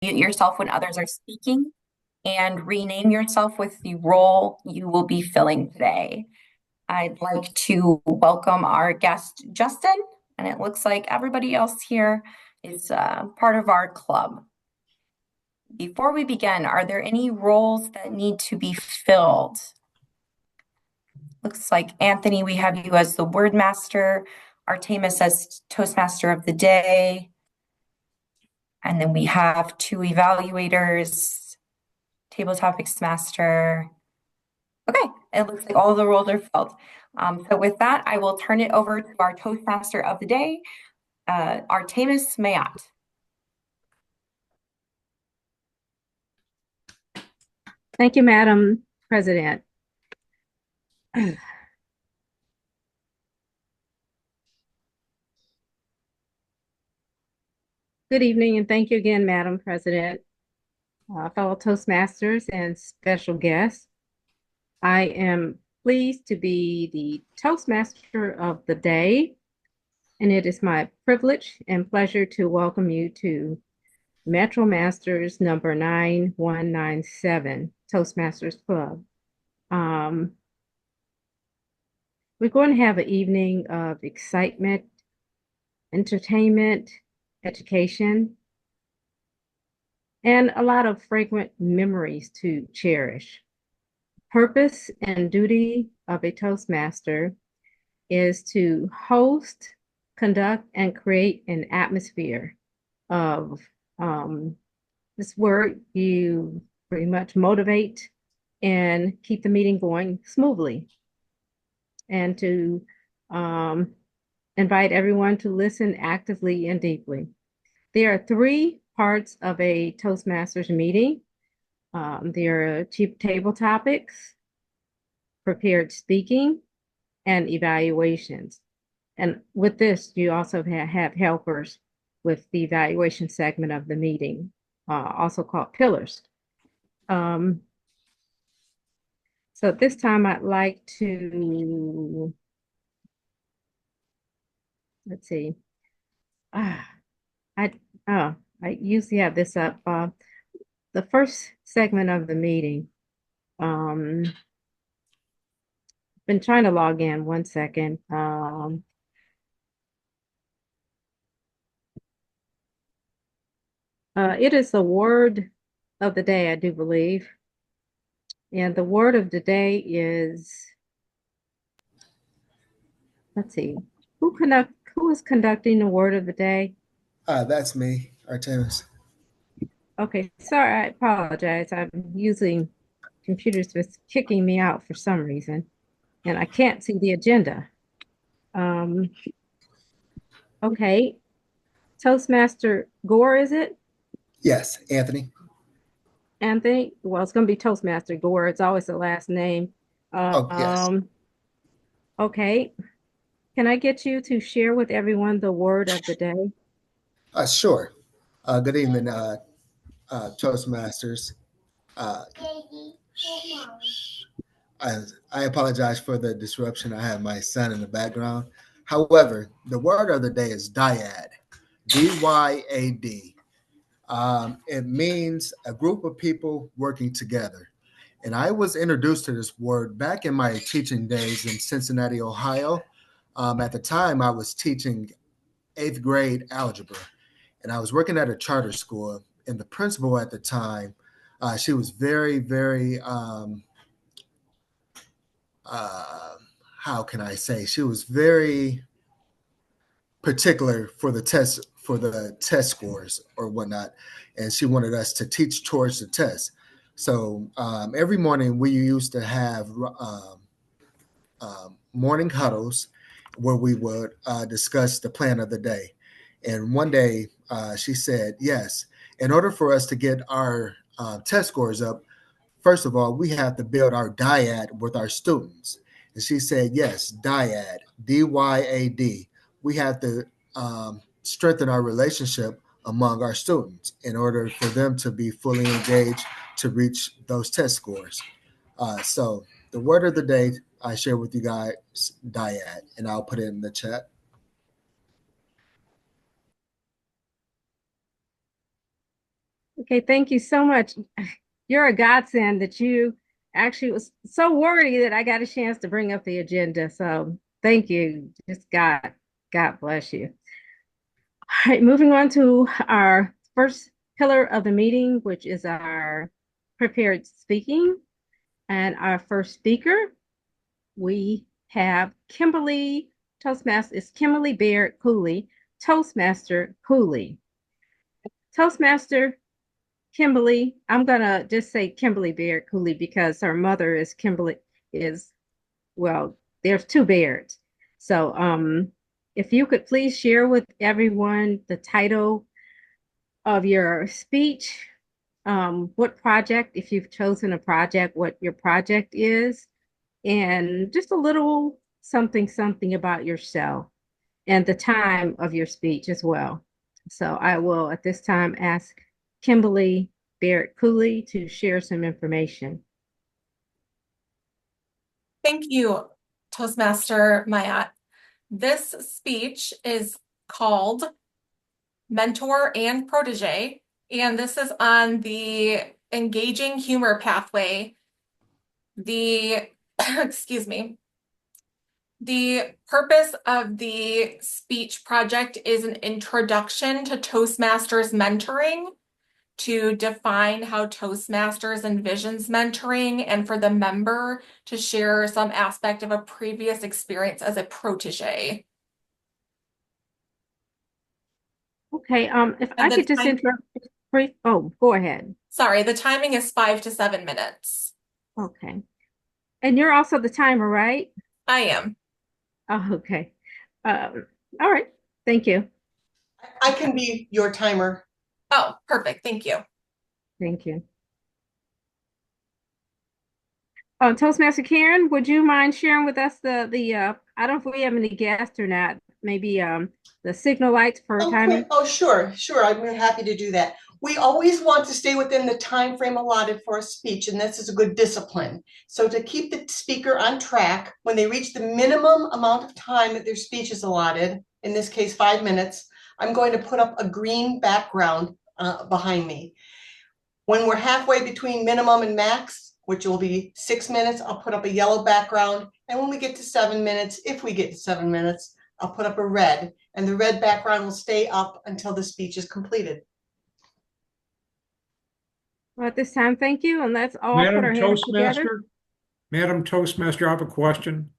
mute yourself when others are speaking, and rename yourself with the role you will be filling today. I'd like to welcome our guest, Justin, and it looks like everybody else here is part of our club. Before we begin, are there any roles that need to be filled? Looks like Anthony, we have you as the word master, Artemis as Toastmaster of the day, and then we have two evaluators, table topics master. Okay, it looks like all of the roles are filled. So with that, I will turn it over to our Toastmaster of the day, Artemis Mayat. Thank you, Madam President. Good evening, and thank you again, Madam President, fellow Toastmasters and special guests. I am pleased to be the Toastmaster of the day, and it is my privilege and pleasure to welcome you to MetroMasters number 9197, Toastmasters Club. We're going to have an evening of excitement, entertainment, education, and a lot of fragrant memories to cherish. Purpose and duty of a Toastmaster is to host, conduct, and create an atmosphere of this word you pretty much motivate and keep the meeting going smoothly, and to invite everyone to listen actively and deeply. There are three parts of a Toastmasters meeting. There are table topics, prepared speaking, and evaluations. And with this, you also have helpers with the evaluation segment of the meeting, also called pillars. So at this time, I'd like to, let's see. I oh, I usually have this up. The first segment of the meeting. Been trying to log in. 1 second. It is the word of the day, I do believe, and the word of the day is. Let's see, who is conducting the word of the day? That's me, Artemis. Okay, sorry, I apologize. I'm using computers just kicking me out for some reason, and I can't see the agenda. Um, okay, Toastmaster Gore, is it? Yes, Anthony. Anthony? Well, it's going to be Toastmaster Gore. It's always the last name. Oh, yes. Okay. Can I get you to share with everyone the word of the day? Sure. Good evening, Toastmasters. Uh, I, I apologize for the disruption. I have my son in the background. However, the word of the day is dyad, DYAD. It means a group of people working together. And I was introduced to this word back in my teaching days in Cincinnati, Ohio. At the time, I was teaching eighth grade algebra, and I was working at a charter school. And the principal at the time, she was very, very, uh, how can I say, she was very particular for the test scores or whatnot, and she wanted us to teach towards the test. So every morning we used to have morning huddles where we would discuss the plan of the day. And one day she said, yes, in order for us to get our test scores up, first of all, we have to build our dyad with our students. And she said, yes, dyad, DYAD. We have to strengthen our relationship among our students in order for them to be fully engaged to reach those test scores. So the word of the day I share with you guys, dyad, and I'll put it in the chat. Okay, thank you so much. You're a godsend that you actually was so worthy that I got a chance to bring up the agenda. So thank you. Just God bless you. All right, moving on to our first pillar of the meeting, which is our prepared speaking. And our first speaker, we have Kimberly Toastmaster, is Kimberly Baird Cooley, Toastmaster Cooley. Toastmaster Kimberly, I'm gonna just say Kimberly Baird Cooley because her mother is Kimberly is, well, there's two Bairds. So if you could please share with everyone the title of your speech, what project, if you've chosen a project, what your project is, and just a little something about yourself and the time of your speech as well. So I will at this time ask Kimberly Barrett Cooley to share some information. Thank you, Toastmaster Maya. This speech is called Mentor and Protege, and this is on the engaging humor pathway. The, excuse me, the purpose of the speech project is an introduction to Toastmasters mentoring, to define how Toastmasters envisions mentoring, and for the member to share some aspect of a previous experience as a protege. Okay, if And I could just interrupt brief. Oh, go ahead. Sorry, the timing is 5 to 7 minutes. Okay. And you're also the timer, right? I am. Oh, okay. Um, all right. Thank you. I can be your timer. Oh, perfect. Thank you. Thank you. Toastmaster Karen, would you mind sharing with us the I don't know if we have any guests or not, maybe the signal lights for timing? Oh, sure. I'm happy to do that. We always want to stay within the time frame allotted for a speech, and this is a good discipline. So to keep the speaker on track, when they reach the minimum amount of time that their speech is allotted, in this case 5 minutes, I'm going to put up a green background behind me. When we're halfway between minimum and max, which will be 6 minutes, I'll put up a yellow background. And when we get to 7 minutes, if we get to 7 minutes, I'll put up a red, and the red background will stay up until the speech is completed. Well, at this time, thank you, and let's all put our hands together. Madam Toastmaster, I have a question.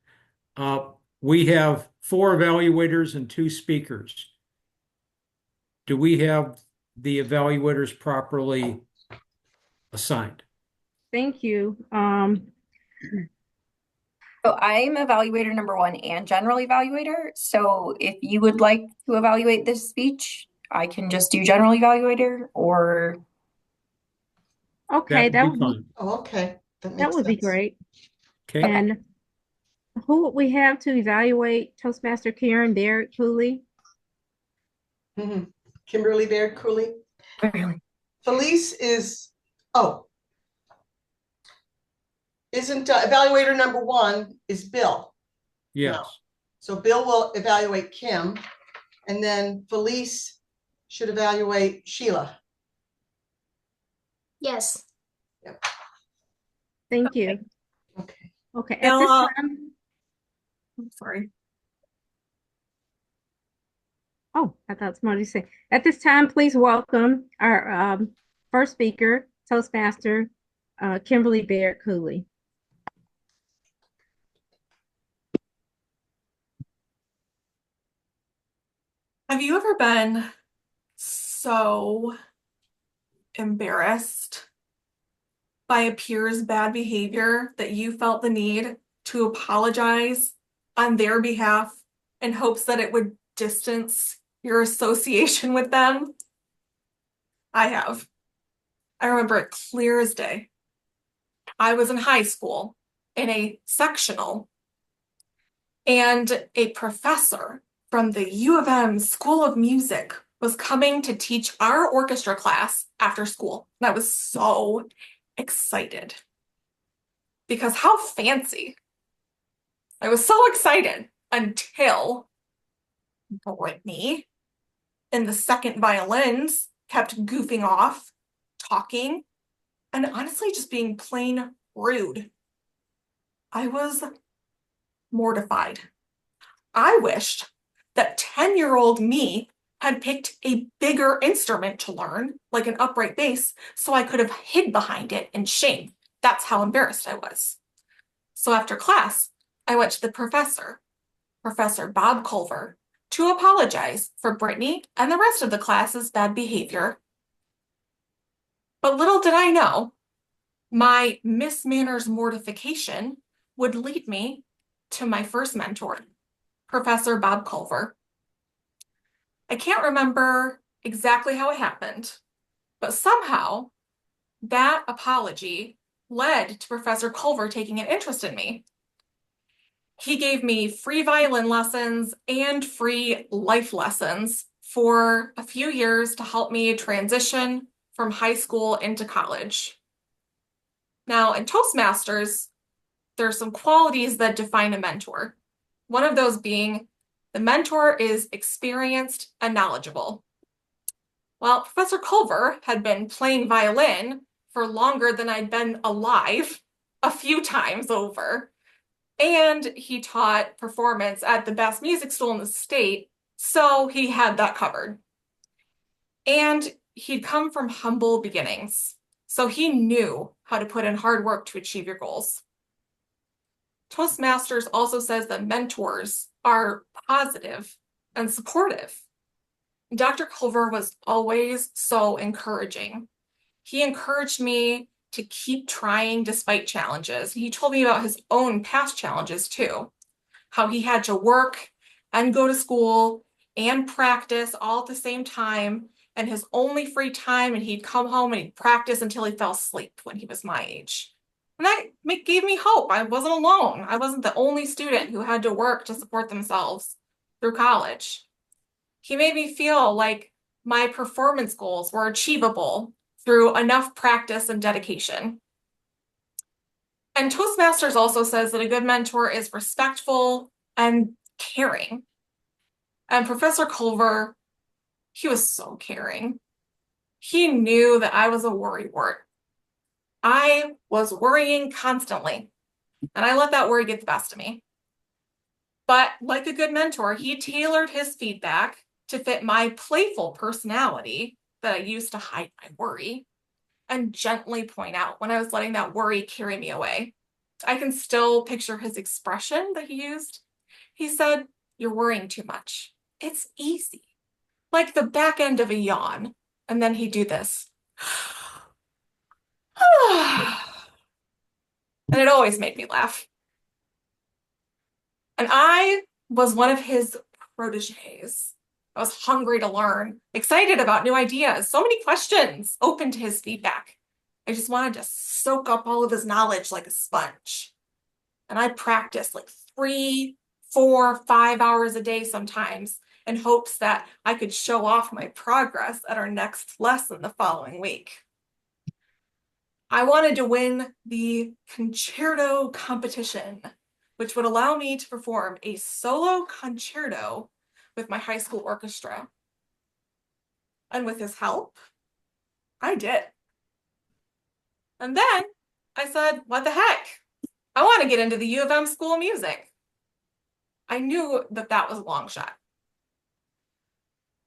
We have 4 evaluators and 2 speakers. Do we have the evaluators properly assigned? Thank you. So I'm evaluator number 1 and general evaluator. So if you would like to evaluate this speech, I can just do general evaluator, or Okay, That would be fine. Oh, okay. that would be great. Okay. And who would we have to evaluate Toastmaster Karen Barrett Cooley? Kimberly Baird Cooley. really? Felice isn't evaluator number 1 is Bill. Yes. No. So Bill will evaluate Kim, and then Felice should evaluate Sheila. Yes. Yep. Thank you. Okay. Okay, at Now, this time, I'm sorry. oh, I thought somebody said, at this time, please welcome our first speaker, Toastmaster Kimberly Baird Cooley. Have you ever been so embarrassed by a peer's bad behavior that you felt the need to apologize on their behalf in hopes that it would distance your association with them? I have. I remember it clear as day. I was in high school in a sectional, and a professor from the U of M School of Music was coming to teach our orchestra class after school. And I was so excited because how fancy. I was so excited until Brittany in the second violins kept goofing off, talking, and honestly just being plain rude. I was mortified. I wished that 10-year-old me had picked a bigger instrument to learn, like an upright bass, so I could have hid behind it in shame. That's how embarrassed I was. So after class, I went to the professor, Professor Bob Culver, to apologize for Brittany and the rest of the class's bad behavior. But little did I know, my Miss Manners mortification would lead me to my first mentor, Professor Bob Culver. I can't remember exactly how it happened, but somehow that apology led to Professor Culver taking an interest in me. He gave me free violin lessons and free life lessons for a few years to help me transition from high school into college. Now, in Toastmasters, there are some qualities that define a mentor. One of those being the mentor is experienced and knowledgeable. Well, Professor Culver had been playing violin for longer than I'd been alive a few times over. And he taught performance at the best music school in the state, so he had that covered. And he'd come from humble beginnings, so he knew how to put in hard work to achieve your goals. Toastmasters also says that mentors are positive and supportive. Dr. Culver was always so encouraging. He encouraged me to keep trying despite challenges. He told me about his own past challenges too, how he had to work and go to school and practice all at the same time, and his only free time, and he'd come home and he'd practice until he fell asleep when he was my age. And that gave me hope. I wasn't alone. I wasn't the only student who had to work to support themselves through college. He made me feel like my performance goals were achievable through enough practice and dedication. And Toastmasters also says that a good mentor is respectful and caring. And Professor Culver, he was so caring. He knew that I was a worrywart. I was worrying constantly, and I let that worry get the best of me. But like a good mentor, he tailored his feedback to fit my playful personality that I used to hide my worry and gently point out when I was letting that worry carry me away. I can still picture his expression that he used. He said, "You're worrying too much. It's easy." Like the back end of a yawn. And then he'd do this. And it always made me laugh. And I was one of his proteges. I was hungry to learn, excited about new ideas, so many questions, open to his feedback. I just wanted to soak up all of his knowledge like a sponge. And I practiced like 3, 4, 5 hours a day sometimes in hopes that I could show off my progress at our next lesson the following week. I wanted to win the concerto competition, which would allow me to perform a solo concerto with my high school orchestra. And with his help, I did. And then I said, what the heck? I want to get into the U of M School of Music. I knew that that was a long shot.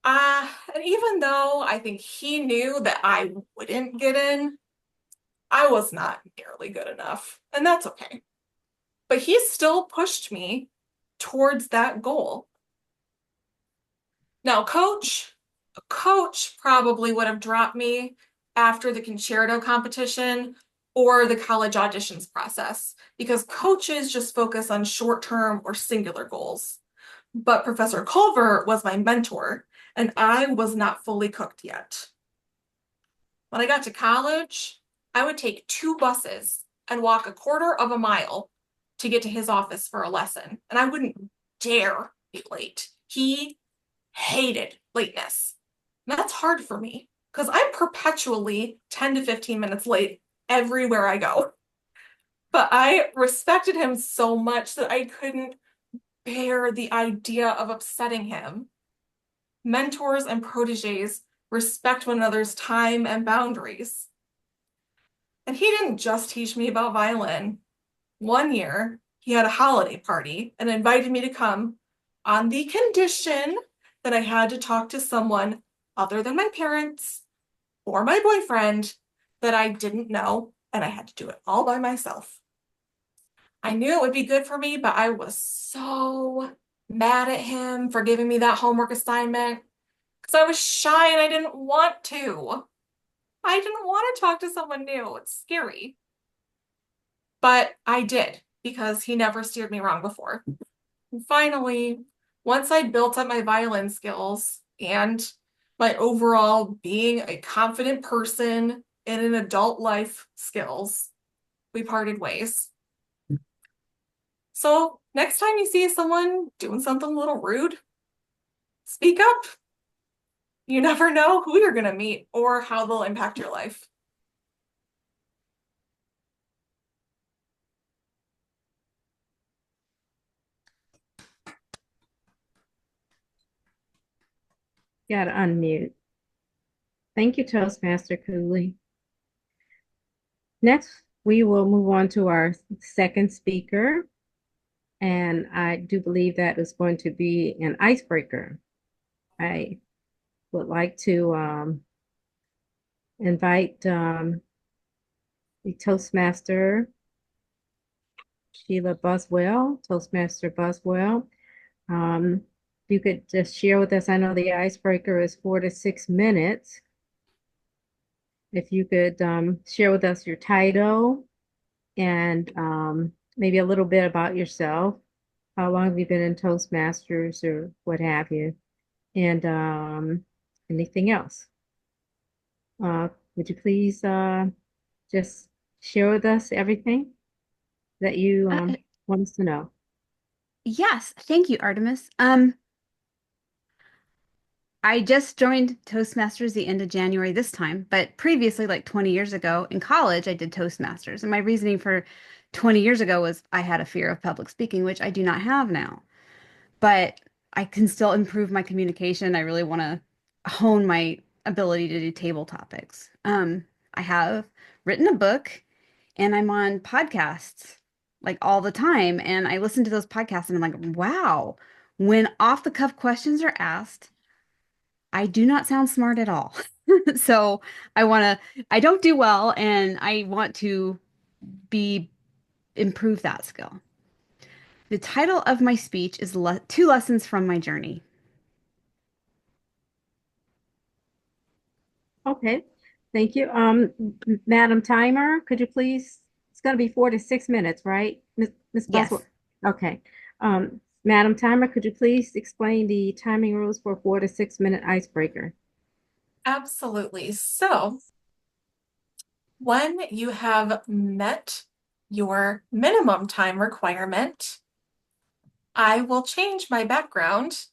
And even though I think he knew that I wouldn't get in, I was not nearly good enough, and that's okay. But he still pushed me towards that goal. Now, a coach probably would have dropped me after the concerto competition or the college auditions process, because coaches just focus on short-term or singular goals. But Professor Culver was my mentor, and I was not fully cooked yet. When I got to college, I would take 2 buses and walk a quarter of a mile to get to his office for a lesson, and I wouldn't dare be late. He hated lateness. And that's hard for me because I'm perpetually 10 to 15 minutes late everywhere I go. But I respected him so much that I couldn't bear the idea of upsetting him. Mentors and proteges respect one another's time and boundaries. And he didn't just teach me about violin. One year, he had a holiday party and invited me to come on the condition that I had to talk to someone other than my parents or my boyfriend that I didn't know, and I had to do it all by myself. I knew it would be good for me, but I was so mad at him for giving me that homework assignment because I was shy and I didn't want to. I didn't want to talk to someone new. It's scary. But I did because he never steered me wrong before. And finally, once I built up my violin skills and my overall being a confident person in an adult life skills, we parted ways. So next time you see someone doing something a little rude, speak up. You never know who you're going to meet or how they'll impact your life. Gotta unmute. Thank you, Toastmaster Cooley. Next, we will move on to our second speaker. And I do believe that is going to be an icebreaker. I would like to invite the Toastmaster, Sheila Buswell, Toastmaster Buswell. You could just share with us, I know the icebreaker is 4 to 6 minutes. If you could share with us your title and maybe a little bit about yourself. How long have you been in Toastmasters or what have you? And anything else? Would you please just share with us everything that you want us to know? Yes, thank you, Artemis. I just joined Toastmasters the end of January this time, but previously, like 20 years ago in college, I did Toastmasters. And my reasoning for 20 years ago was I had a fear of public speaking, which I do not have now. But I can still improve my communication. I really want to hone my ability to do table topics. I have written a book and I'm on podcasts like all the time. And I listen to those podcasts and I'm like, wow, when off the cuff questions are asked, I do not sound smart at all. So I don't do well and I want to be improve that skill. The title of my speech is Two Lessons from My Journey. Okay, thank you. Madam Timer, could you please, it's going to be 4 to 6 minutes, right? Ms. Yes. Buswell? Okay. Madam Timer, could you please explain the timing rules for 4 to 6 minute icebreaker? Absolutely. So when you have met your minimum time requirement, I will change my background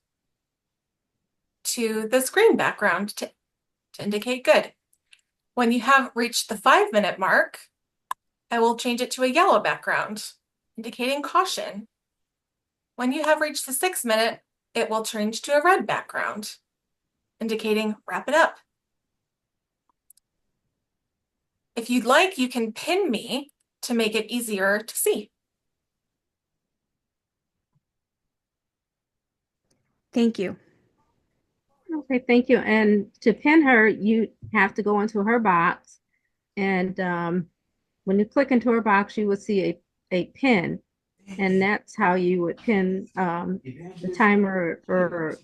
to the screen background to indicate good. When you have reached the 5-minute mark, I will change it to a yellow background, indicating caution. When you have reached the 6-minute, it will change to a red background, indicating wrap it up. If you'd like, you can pin me to make it easier to see. Thank you. Okay, thank you. And to pin her, you have to go into her box. And when you click into her box, you will see a pin. And that's how you would pin the timer or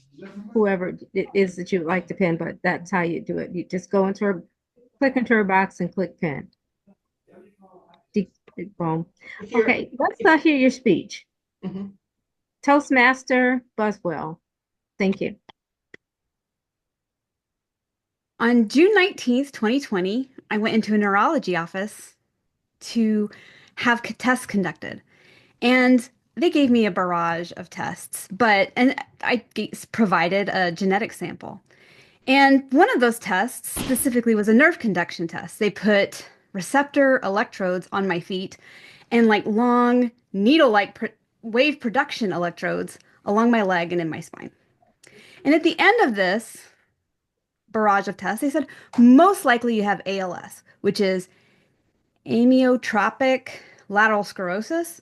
whoever it is that you would like to pin, but that's how you do it. You just go into her, click into her box and click pin. Boom. Okay, let's hear your speech. Mhm. Toastmaster Buswell. Thank you. On June 19th, 2020, I went into a neurology office to have tests conducted. And they gave me a barrage of tests, and I provided a genetic sample. And one of those tests specifically was a nerve conduction test. They put receptor electrodes on my feet and like long needle-like wave production electrodes along my leg and in my spine. And at the end of this barrage of tests, they said, most likely you have ALS, which is amyotrophic lateral sclerosis.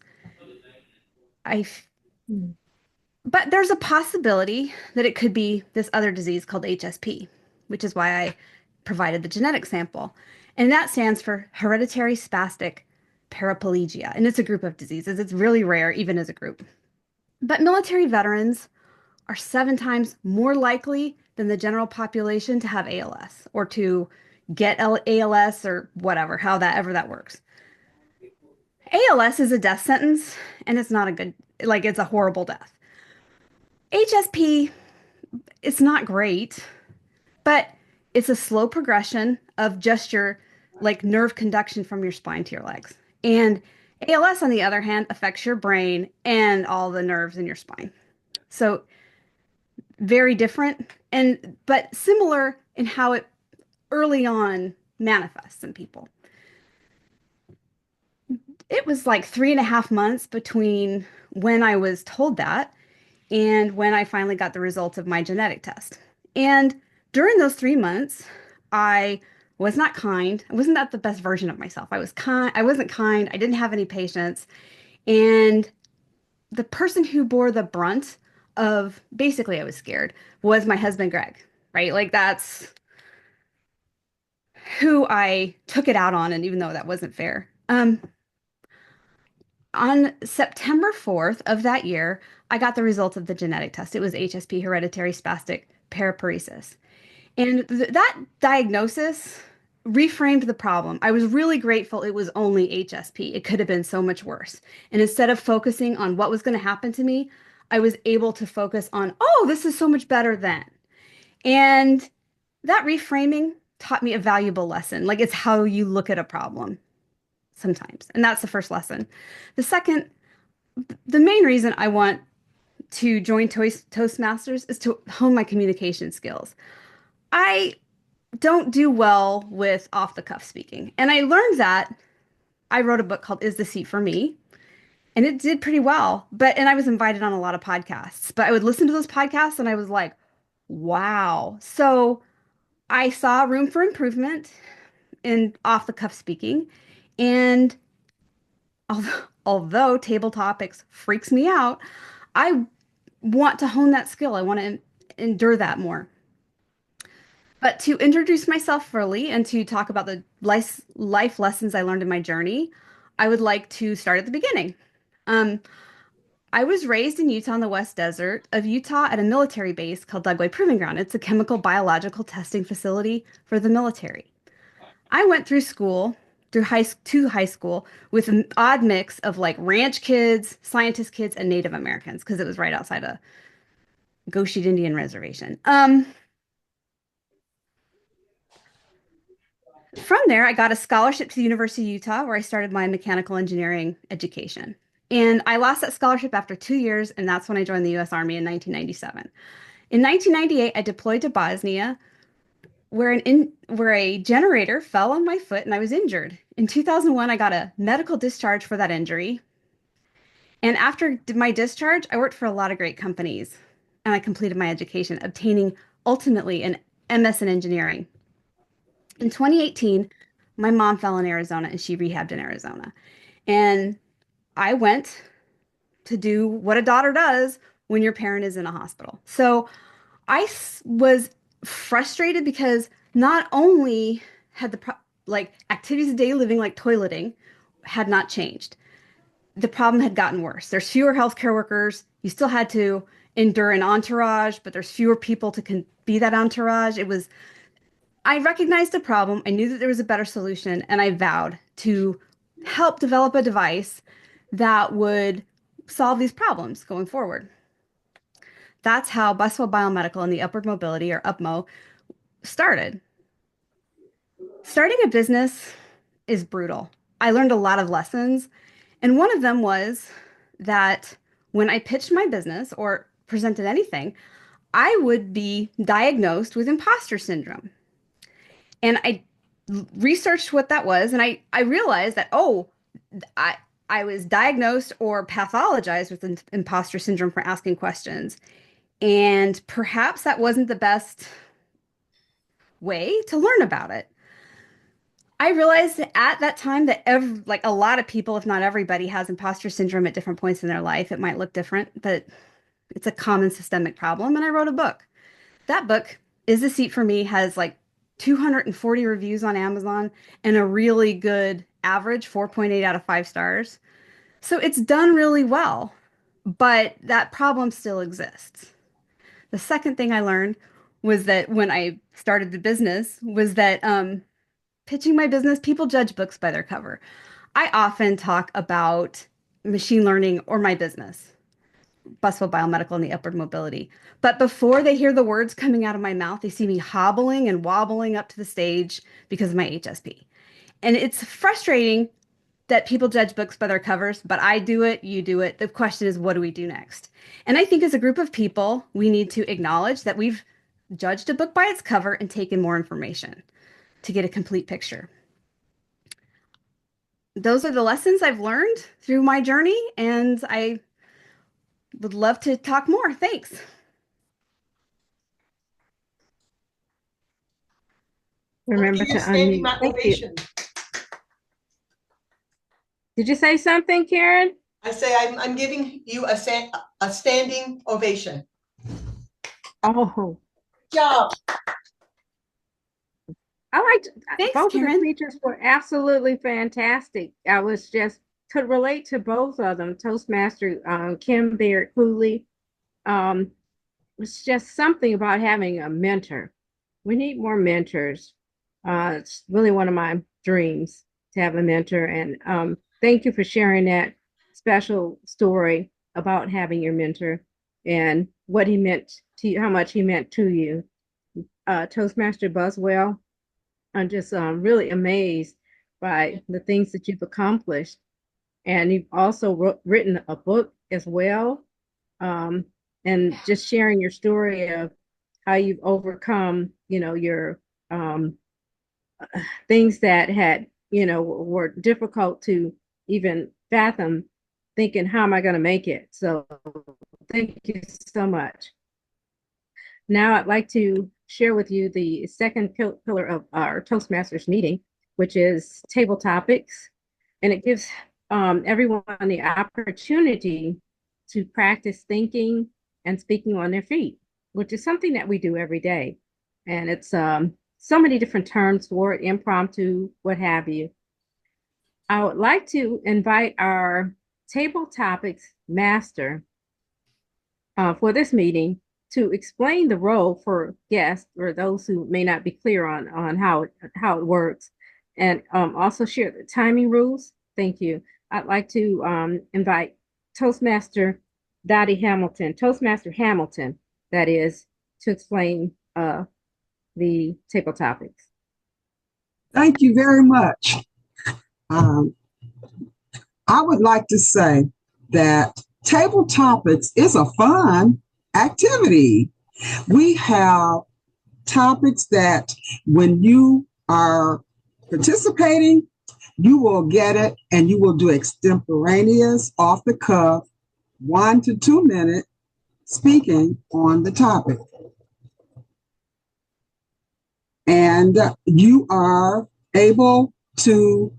But there's a possibility that it could be this other disease called HSP, which is why I provided the genetic sample. And that stands for hereditary spastic paraplegia. And it's a group of diseases. It's really rare, even as a group. But military veterans are 7 times more likely than the general population to have ALS or to get ALS or whatever, however that works. ALS is a death sentence, and it's not a good, like, it's a horrible death. HSP, it's not great, but it's a slow progression of just your like nerve conduction from your spine to your legs. And ALS, on the other hand, affects your brain and all the nerves in your spine. So very different and but similar in how it early on manifests in people. It was like 3.5 months between when I was told that and when I finally got the results of my genetic test. And during those 3 months, I was not kind. I wasn't at the best version of myself. I wasn't kind. I didn't have any patience. And the person who bore the brunt of basically I was scared was my husband, Greg, right? Like that's who I took it out on. And even though that wasn't fair. On September 4th of that year, I got the results of the genetic test. It was HSP, hereditary spastic paraparesis. And that diagnosis reframed the problem. I was really grateful it was only HSP. It could have been so much worse. And instead of focusing on what was going to happen to me, I was able to focus on, oh, this is so much better then. And that reframing taught me a valuable lesson. Like it's how you look at a problem sometimes. And that's the first lesson. The second, the main reason I want to join Toastmasters is to hone my communication skills. I don't do well with off the cuff speaking. And I learned that I wrote a book called Is the Seat for Me? And it did pretty well. And I was invited on a lot of podcasts, but I would listen to those podcasts and I was like, wow. So I saw room for improvement in off the cuff speaking. And although table topics freaks me out, I want to hone that skill. I want to endure that more. But to introduce myself fully and to talk about the life lessons I learned in my journey, I would like to start at the beginning. I was raised in Utah in the West Desert of Utah at a military base called Dugway Proving Ground. It's a chemical biological testing facility for the military. I went through school, high school, with an odd mix of like ranch kids, scientist kids, and Native Americans because it was right outside a Goshen Indian reservation. From there, I got a scholarship to the University of Utah, where I started my mechanical engineering education. And I lost that scholarship after 2 years, and that's when I joined the U.S. Army in 1997. In 1998, I deployed to Bosnia, where a generator fell on my foot and I was injured. In 2001, I got a medical discharge for that injury. And after my discharge, I worked for a lot of great companies, and I completed my education, obtaining ultimately an MS in engineering. In 2018, my mom fell in Arizona and she rehabbed in Arizona. And I went to do what a daughter does when your parent is in a hospital. So I was frustrated because not only had the activities of daily living like toileting had not changed, the problem had gotten worse. There's fewer healthcare workers. You still had to endure an entourage, but there's fewer people to be that entourage. I recognized the problem. I knew that there was a better solution, and I vowed to help develop a device that would solve these problems going forward. That's how Buswell Biomedical and the Upward Mobility, or UPMO, started. Starting a business is brutal. I learned a lot of lessons, and one of them was that when I pitched my business or presented anything, I would be diagnosed with imposter syndrome. And I researched what that was, and I realized that, I was diagnosed or pathologized with imposter syndrome for asking questions. And perhaps that wasn't the best way to learn about it. I realized at that time that like a lot of people, if not everybody, has imposter syndrome at different points in their life. It might look different, but it's a common systemic problem. And I wrote a book. That book, Is This Seat for Me, has like 240 reviews on Amazon and a really good average, 4.8 out of 5 stars. So it's done really well, but that problem still exists. The second thing I learned was that when I started the business was that pitching my business, people judge books by their cover. I often talk about machine learning or my business, Buswell Biomedical and the upward mobility. But before they hear the words coming out of my mouth, they see me hobbling and wobbling up to the stage because of my HSP. And it's frustrating that people judge books by their covers, but I do it, you do it. The question is, what do we do next? And I think as a group of people, we need to acknowledge that we've judged a book by its cover and taken more information to get a complete picture. Those are the lessons I've learned through my journey, and I would love to talk more. Thanks. Remember to Standing unmute. Thank you. ovation. Did you say something, Karen? I say I'm giving you a standing ovation. Oh, Job. I liked Thanks, both of the Karen. speeches were absolutely fantastic. I was just could relate to both of them. Toastmaster Kim Baird Cooley. It's just something about having a mentor. We need more mentors. It's really one of my dreams to have a mentor. And thank you for sharing that special story about having your mentor and what he meant to you, how much he meant to you. Toastmaster Buswell, I'm just really amazed by the things that you've accomplished. And you've also written a book as well. And just sharing your story of how you've overcome, your things that had, were difficult to even fathom, thinking, how am I going to make it? So thank you so much. Now I'd like to share with you the second pillar of our Toastmasters meeting, which is table topics. And it gives everyone the opportunity to practice thinking and speaking on their feet, which is something that we do every day. And it's so many different terms for it, impromptu, what have you. I would like to invite our table topics master for this meeting to explain the role for guests or those who may not be clear on how it works, and also share the timing rules. Thank you. I'd like to invite Toastmaster Toastmaster Hamilton, that is, to explain the table topics. Thank you very much. I would like to say that table topics is a fun activity. We have topics that when you are participating, you will get it and you will do extemporaneous, off the cuff, 1 to 2 minute speaking on the topic. And you are able to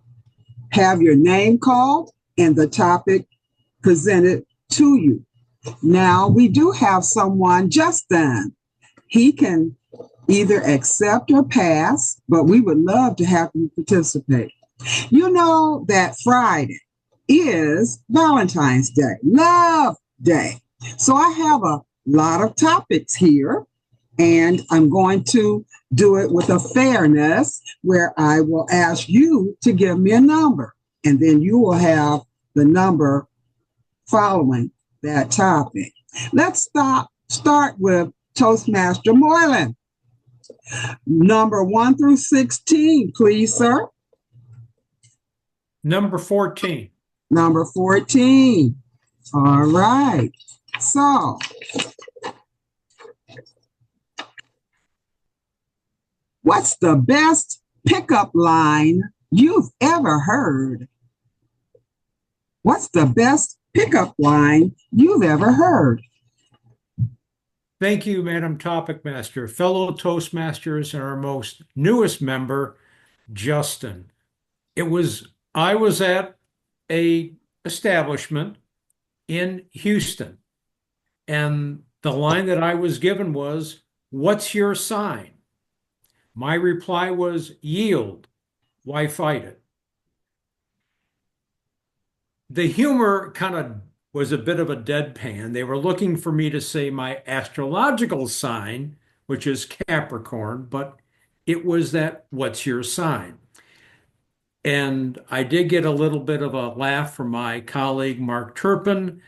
have your name called and the topic presented to you. Now, we do have someone, Justin. He can either accept or pass, but we would love to have you participate. You know that Friday is Valentine's Day, Love Day. So I have a lot of topics here, and I'm going to do it with a fairness where I will ask you to give me a number, and then you will have the number following that topic. Let's start with Toastmaster Moylan. Number 1 through 16, please, sir. Number 14. Number 14. All right. So, what's the best pickup line you've ever heard? What's the best pickup line you've ever heard? Thank you, Madam Topic Master. Fellow Toastmasters and our most newest member, Justin. I was at a establishment in Houston, and the line that I was given was, "What's your sign?" My reply was, "Yield. Why fight it?" The humor kind of was a bit of a deadpan. They were looking for me to say my astrological sign, which is Capricorn, but it was that, "What's your sign?" And I did get a little bit of a laugh from my colleague, Mark Turpin.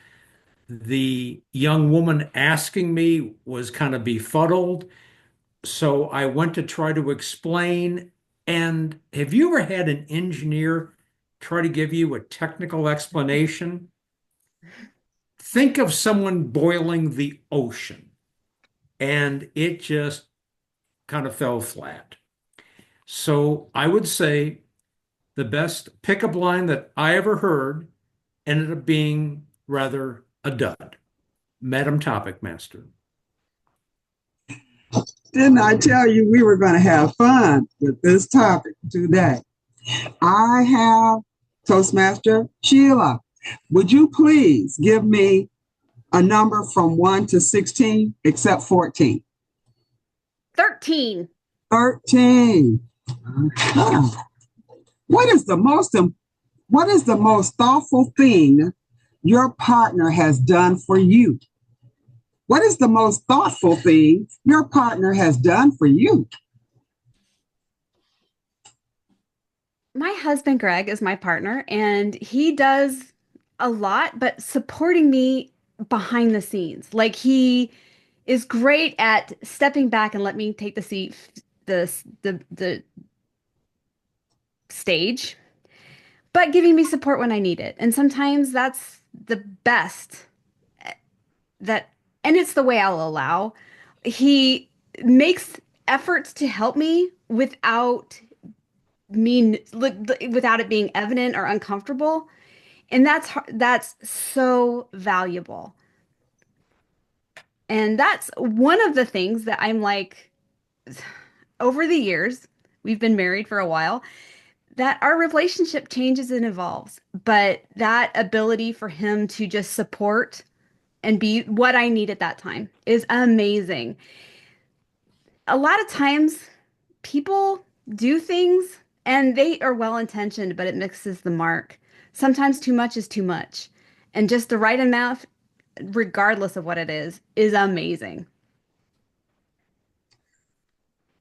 The young woman asking me was kind of befuddled. So I went to try to explain. And have you ever had an engineer try to give you a technical explanation? Think of someone boiling the ocean, and it just kind of fell flat. So I would say the best pickup line that I ever heard ended up being rather a dud. Madam Topic Master. Didn't I tell you we were going to have fun with this topic today? I have Toastmaster Sheila. Would you please give me a number from 1 to 16, except 14? 13. 13. Uh-huh. What is the most thoughtful thing your partner has done for you? What is the most thoughtful thing your partner has done for you? My husband, Greg, is my partner, and he does a lot, but supporting me behind the scenes. Like he is great at stepping back and let me take the seat, the stage, but giving me support when I need it. And sometimes that's the best that, and it's the way I'll allow. He makes efforts to help me without it being evident or uncomfortable. And that's so valuable. And that's one of the things that I'm like, over the years, we've been married for a while, that our relationship changes and evolves. But that ability for him to just support and be what I need at that time is amazing. A lot of times people do things and they are well intentioned, but it misses the mark. Sometimes too much is too much. And just the right amount, regardless of what it is amazing.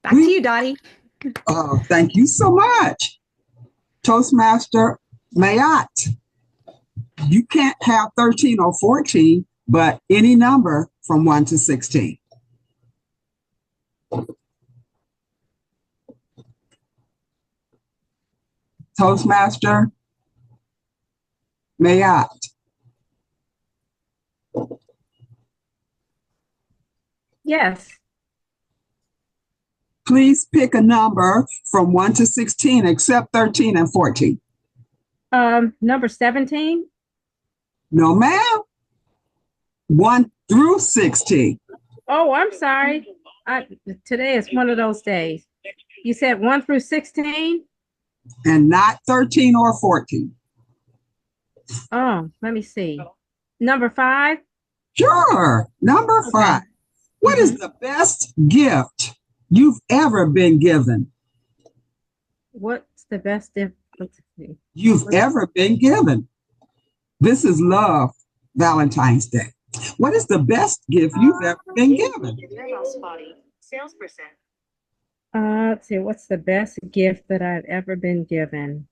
Back to you, Dottie. Thank you so much. Toastmaster Mayat. You can't have 13 or 14, but any number from 1 to 16. Toastmaster Mayat. Yes. Please pick a number from 1 to 16, except 13 and 14. Number 17. No, ma'am. 1 through 16. Oh, I'm sorry. Today is one of those days. You said 1 through 16? And not 13 or 14. Oh, let me see. Number 5? Sure. Number 5. What is the best gift you've ever been given? What's the best gift you've ever been given? This is Love Valentine's Day. What is the best gift you've ever been given? Let's see. What's the best gift that I've ever been given?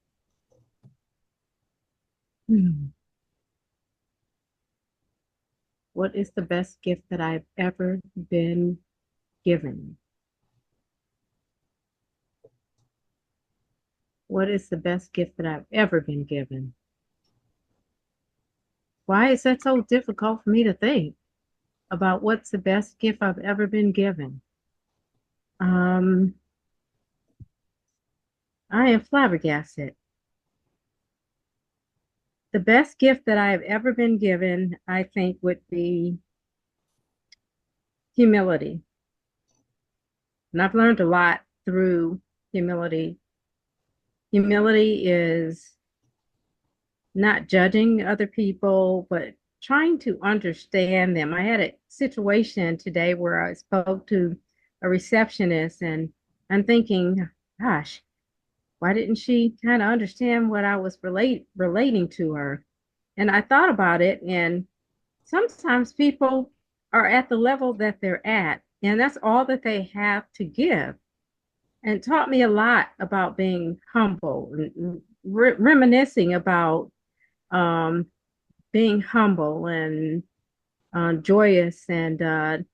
What is the best gift that I've ever been given? What is the best gift that I've ever been given? Why is that so difficult for me to think about what's the best gift I've ever been given? I am flabbergasted. The best gift that I have ever been given, I think, would be humility. And I've learned a lot through humility humility is not judging other people, but trying to understand them. I had a situation today where I spoke to a receptionist, and I'm thinking, gosh, why didn't she kind of understand what I was relating to her? And I thought about it, and sometimes people are at the level that they're at, and that's all that they have to give. And taught me a lot about being humble and reminiscing about um, being humble and joyous and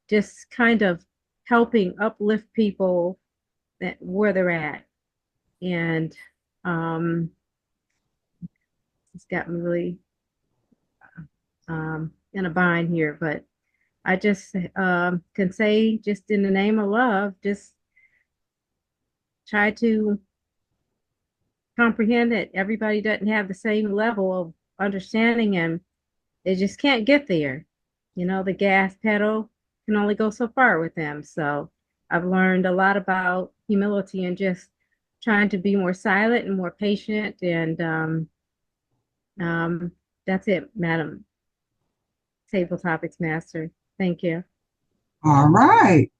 just kind of helping uplift people where they're at. And it's got me really in a bind here, but I just can say, just in the name of love, just try to comprehend that everybody doesn't have the same level of understanding, and they just can't get there. You know, the gas pedal can only go so far with them. So I've learned a lot about humility and just trying to be more silent and more patient. And that's it, Madam Table Topics Master. Thank you. All right.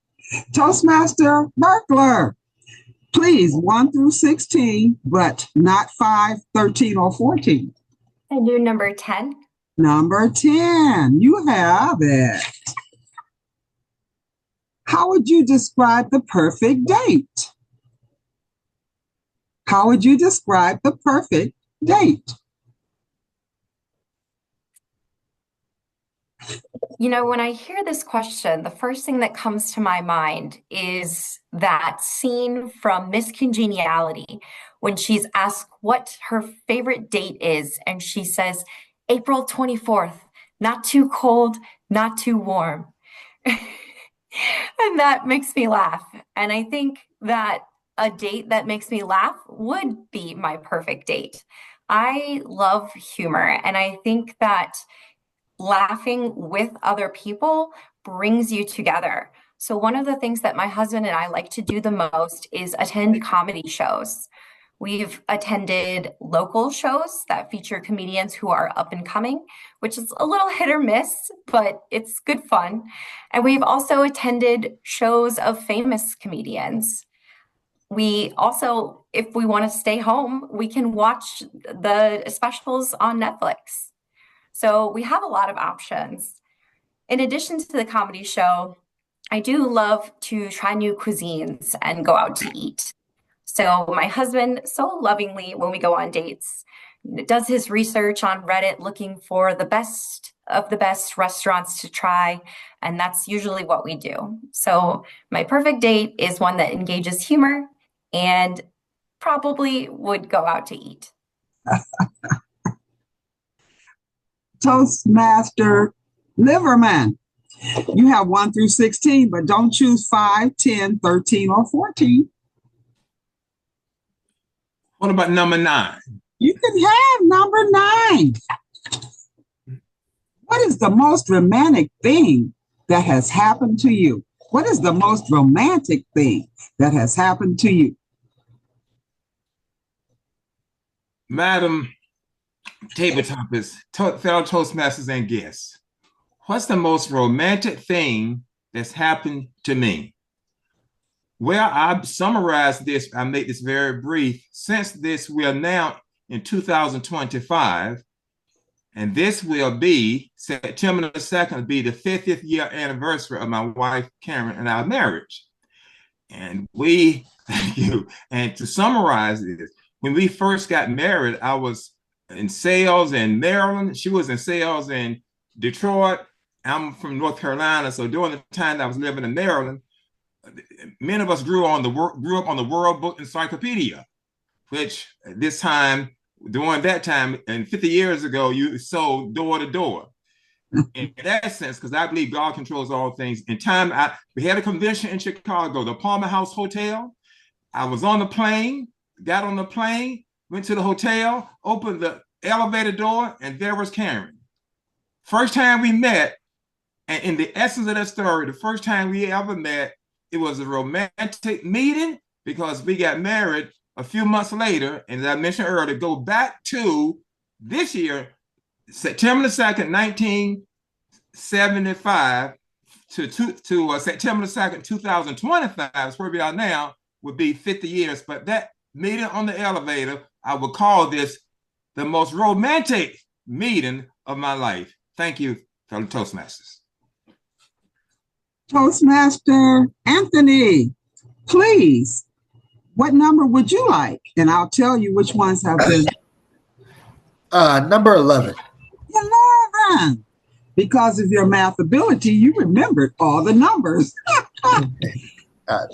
Toastmaster Burkler, please, 1 through 16, but not 5, 13, or 14. And do number 10. Number 10, you have it. How would you describe the perfect date? How would you describe the perfect date? You know, when I hear this question, the first thing that comes to my mind is that scene from Miss Congeniality when she's asked what her favorite date is, and she says, April 24th, not too cold, not too warm. And that makes me laugh. And I think that a date that makes me laugh would be my perfect date. I love humor, and I think that laughing with other people brings you together. So one of the things that my husband and I like to do the most is attend comedy shows. We've attended local shows that feature comedians who are up and coming, which is a little hit or miss, but it's good fun. And we've also attended shows of famous comedians. We also, if we want to stay home, we can watch the specials on Netflix. So we have a lot of options. In addition to the comedy show, I do love to try new cuisines and go out to eat. So my husband, so lovingly, when we go on dates, does his research on Reddit looking for the best of the best restaurants to try, and that's usually what we do. So my perfect date is one that engages humor and probably would go out to eat. Toastmaster Liverman, you have 1 through 16, but don't choose 5, 10, 13, or 14. What about number 9? You can have number 9. What is the most romantic thing that has happened to you? What is the most romantic thing that has happened to you? Madam Tabletoppers, fellow Toastmasters and guests, what's the most romantic thing that's happened to me? Well, I've summarized this. I made this very brief. Since this, we are now in 2025, and this will be September the 2nd, be the 50th year anniversary of my wife, Karen, and our marriage. And we, thank you. And to summarize this, when we first got married, I was in sales in Maryland. She was in sales in Detroit. I'm from North Carolina. So during the time that I was living in Maryland, many of us grew up on the World Book Encyclopedia, which this time, during that time, and 50 years ago, you sold door to door. In that sense, because I believe God controls all things. In time, we had a convention in Chicago, the Palmer House Hotel. I was on the plane, got on the plane, went to the hotel, opened the elevator door, and there was Karen. First time we met, and in the essence of that story, the first time we ever met, it was a romantic meeting because we got married a few months later, and as I mentioned earlier, go back to this year, September the 2nd, 1975 to September the 2nd, 2025, that's where we are now, would be 50 years. But that meeting on the elevator, I would call this the most romantic meeting of my life. Thank you, fellow Toastmasters. Toastmaster Anthony, please, what number would you like? And I'll tell you which ones have been. Number 11. 11. Because of your math ability, you remembered all the numbers.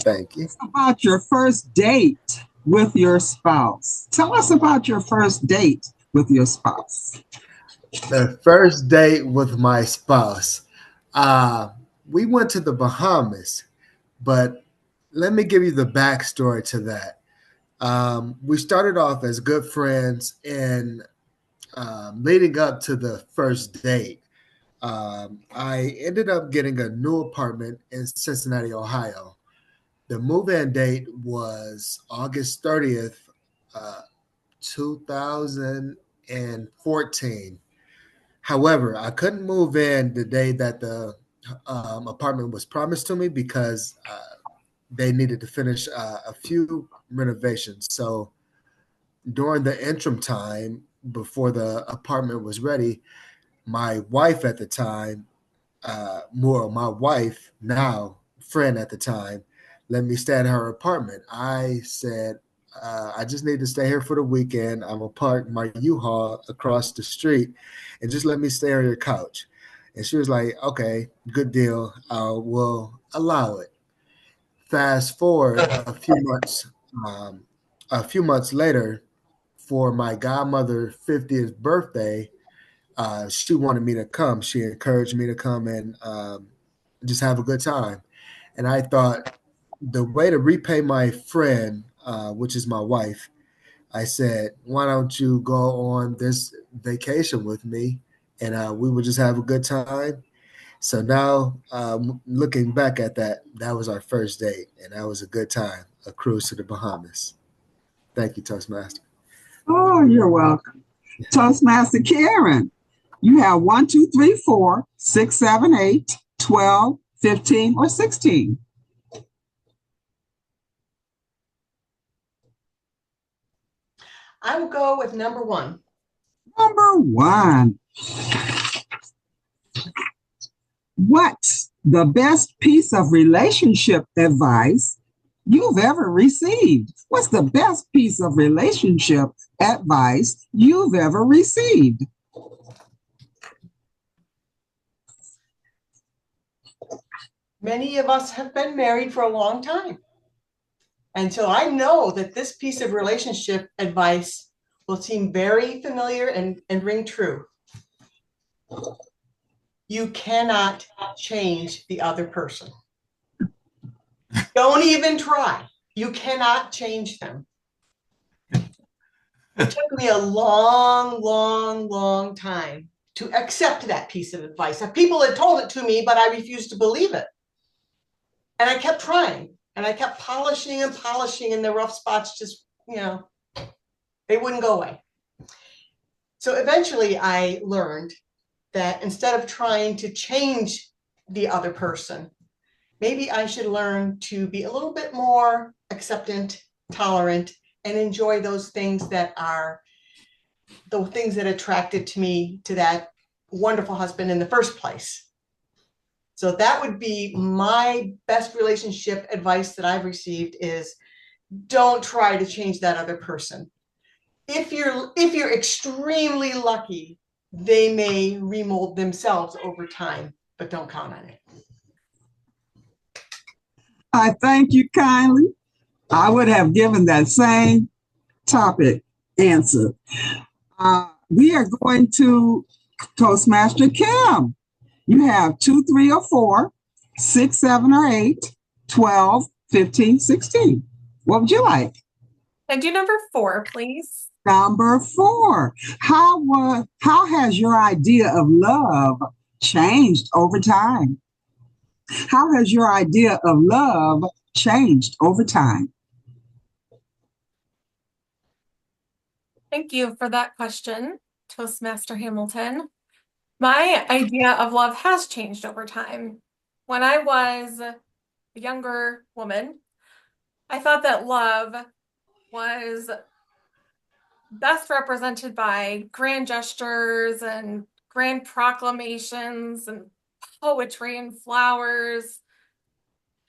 Thank you. About your first date with your spouse. Tell us about your first date with your spouse. The first date with my spouse. We went to the Bahamas, but let me give you the backstory to that. We started off as good friends, and leading up to the first date, I ended up getting a new apartment in Cincinnati, Ohio. The move-in date was August 30th, 2014. However, I couldn't move in the day that the apartment was promised to me because they needed to finish a few renovations. So during the interim time before the apartment was ready, my wife at the time, my wife now, friend at the time, let me stay at her apartment. I said, I just need to stay here for the weekend. I'm gonna park my U-Haul across the street and just let me stay on your couch. And she was like, okay, good deal. We'll allow it. Fast forward a few months later, for my godmother's 50th birthday, she wanted me to come. She encouraged me to come and just have a good time. And I thought the way to repay my friend, which is my wife, I said, why don't you go on this vacation with me and we would just have a good time. So now looking back at that, that was our first date and that was a good time, a cruise to the Bahamas. Thank you, Toastmaster. Oh, you're welcome. Toastmaster Karen, you have 1, 2, 3, 4, 6, 7, 8, 12, 15, or 16. I will go with number 1. Number 1. What's the best piece of relationship advice you've ever received? What's the best piece of relationship advice you've ever received? Many of us have been married for a long time. And so I know that this piece of relationship advice will seem very familiar and ring true. You cannot change the other person. Don't even try. You cannot change them. It took me a long, long, long time to accept that piece of advice. People had told it to me, but I refused to believe it. And I kept trying, and I kept polishing and polishing, and the rough spots just, they wouldn't go away. So eventually I learned that instead of trying to change the other person, maybe I should learn to be a little bit more acceptant, tolerant, and enjoy those things that are the things that attracted to me to that wonderful husband in the first place. So that would be my best relationship advice that I've received is don't try to change that other person. If you're extremely lucky, they may remold themselves over time, but don't count on it. I thank you kindly. I would have given that same topic answer. We are going to Toastmaster Kim. You have 2, 3, or 4, 6, 7, or 8, 12, 15, 16. What would you like? And do number 4, please. Number 4. How has your idea of love changed over time? How has your idea of love changed over time? Thank you for that question, Toastmaster Hamilton. My idea of love has changed over time. When I was a younger woman, I thought that love was best represented by grand gestures and grand proclamations and poetry and flowers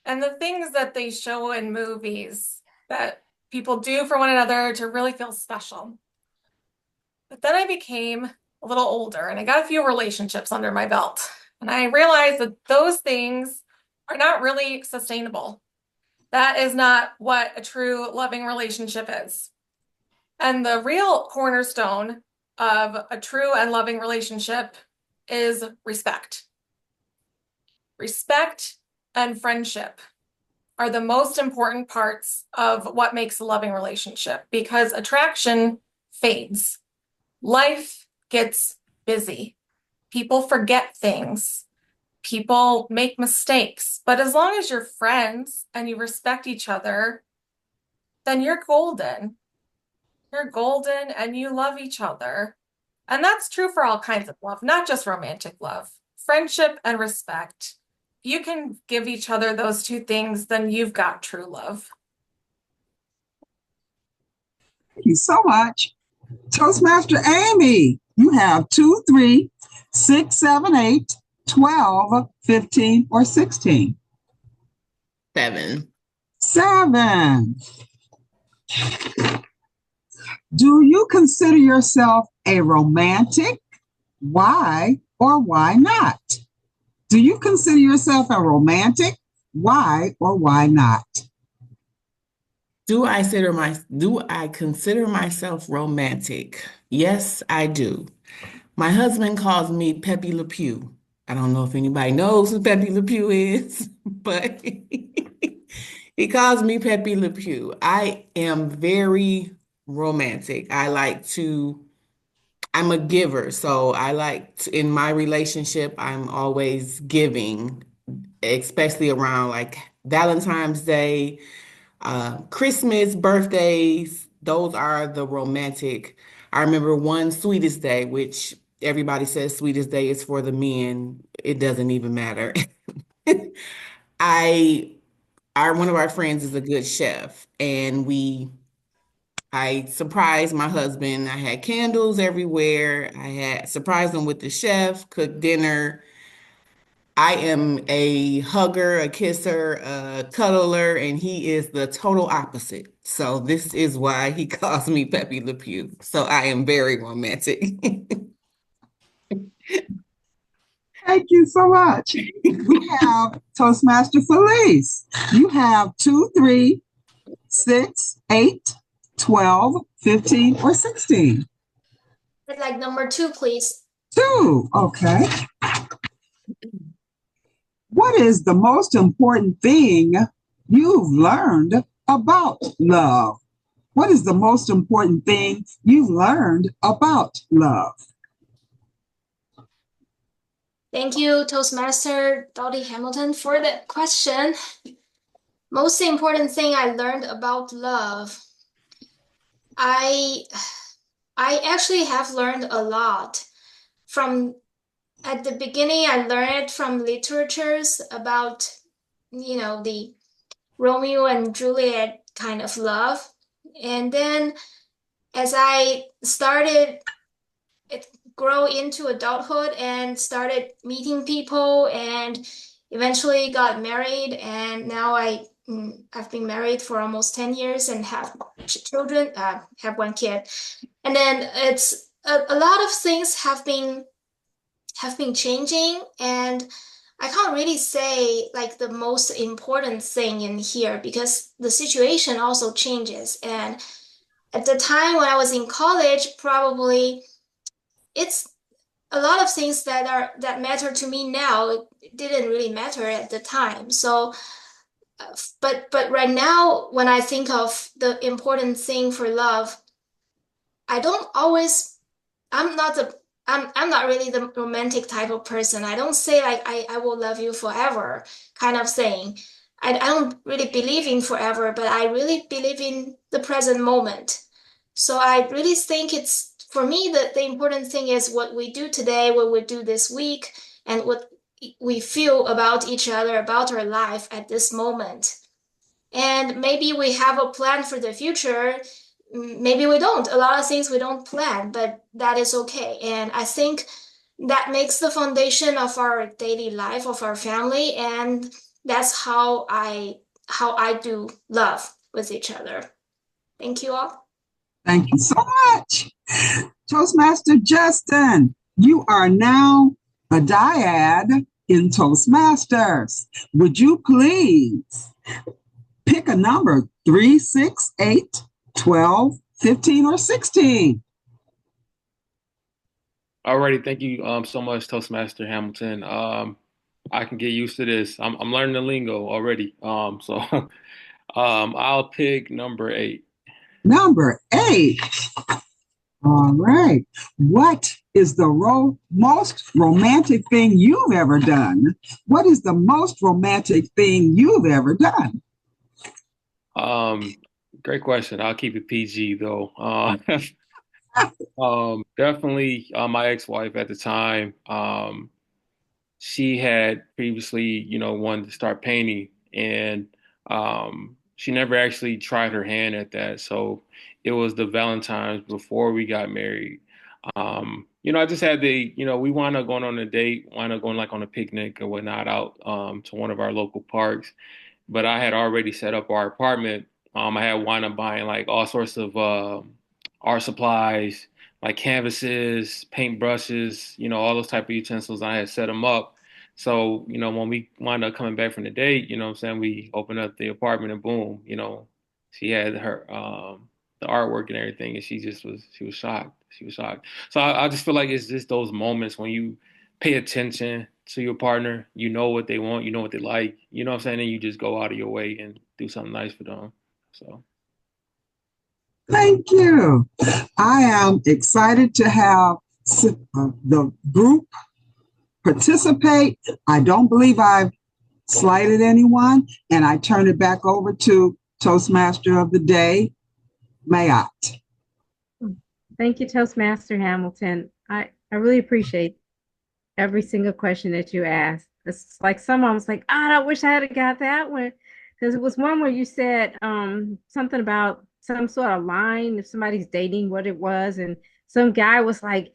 and the things that they show in movies that people do for one another to really feel special. But then I became a little older and I got a few relationships under my belt. And I realized that those things are not really sustainable. That is not what a true loving relationship is. And the real cornerstone of a true and loving relationship is respect. Respect and friendship are the most important parts of what makes a loving relationship because attraction fades. Life gets busy. People forget things. People make mistakes. But as long as you're friends and you respect each other, then you're golden. You're golden and you love each other. And that's true for all kinds of love, not just romantic love. Friendship and respect. If you can give each other those two things, then you've got true love. Thank you so much. Toastmaster Amy, you have 2, 3, 6, 7, 8, 12, 15, or 16. 7. 7. Do you consider yourself a romantic? Why or why not? Do you consider yourself a romantic? Why or why not? Do I consider myself romantic? Yes, I do. My husband calls me Pepe Le Pew. I don't know if anybody knows who Pepe Le Pew is, but he calls me Pepe Le Pew. I am very romantic. I'm a giver, so in my relationship, I'm always giving, especially around like Valentine's Day, Christmas, birthdays. Those are the romantic. I remember one Sweetest Day, which everybody says Sweetest Day is for the men. It doesn't even matter. One of our friends is a good chef, and I surprised my husband. I had candles everywhere. I had surprised him with the chef, cooked dinner. I am a hugger, a kisser, a cuddler, and he is the total opposite. So this is why he calls me Pepe Le Pew. So I am very romantic. Thank you so much. We have Toastmaster Felice. You have 2, 3, 6, 8, 12, 15, or 16. I'd like number 2, please. 2, okay. What is the most important thing you've learned about love? What is the most important thing you've learned about love? Thank you, Toastmaster Dottie Hamilton, for the question. Most important thing I learned about love. I actually have learned a lot. At the beginning, I learned it from literatures about, the Romeo and Juliet kind of love. And then as I started grow into adulthood and started meeting people and eventually got married, and now I've been married for almost 10 years and have children, have one kid. And then it's a lot of things have been changing, and I can't really say like the most important thing in here because the situation also changes. And at the time when I was in college, probably it's a lot of things that matter to me now. It didn't really matter at the time. So, but right now, when I think of the important thing for love, I don't always. I'm not really the romantic type of person. I don't say like I will love you forever kind of thing. I don't really believe in forever, but I really believe in the present moment. So I really think it's, for me, that the important thing is what we do today, what we do this week, and what we feel about each other, about our life at this moment. And maybe we have a plan for the future. Maybe we don't. A lot of things we don't plan, but that is okay. And I think that makes the foundation of our daily life, of our family, and that's how I do love with each other. Thank you all. Thank you so much. Toastmaster Justin, you are now a dyad in Toastmasters. Would you please pick a number 3, 6, 8, 12, 15, or 16? Alrighty, thank you so much, Toastmaster Hamilton. I can get used to this. I'm learning the lingo already. So I'll pick number 8. Number 8. All right. What is the most romantic thing you've ever done? What is the most romantic thing you've ever done? Great question. I'll keep it PG though. Definitely my ex-wife at the time. She had previously, wanted to start painting, and she never actually tried her hand at that. So it was the Valentine's before we got married. I just had we wound up going on a date, wound up going like on a picnic or whatnot out to one of our local parks. But I had already set up our apartment. I had wound up buying like all sorts of art supplies, like canvases, paint brushes, all those type of utensils. I had set them up. So, when we wound up coming back from the date, what I'm saying, we opened up the apartment and boom, she had her the artwork and everything, and she was shocked. She was shocked. So I just feel like it's just those moments when you pay attention to your partner, you know what they want, you know what they like, you know what I'm saying, and you just go out of your way and do something nice for them. So Thank you. I am excited to have the group participate. I don't believe I've slighted anyone, and I turn it back over to Toastmaster of the Day, Mayat. Thank you, Toastmaster Hamilton. I really appreciate every single question that you asked. It's like someone was like, I wish I had got that one. Because it was one where you said something about some sort of line, if somebody's dating, what it was. And some guy was like,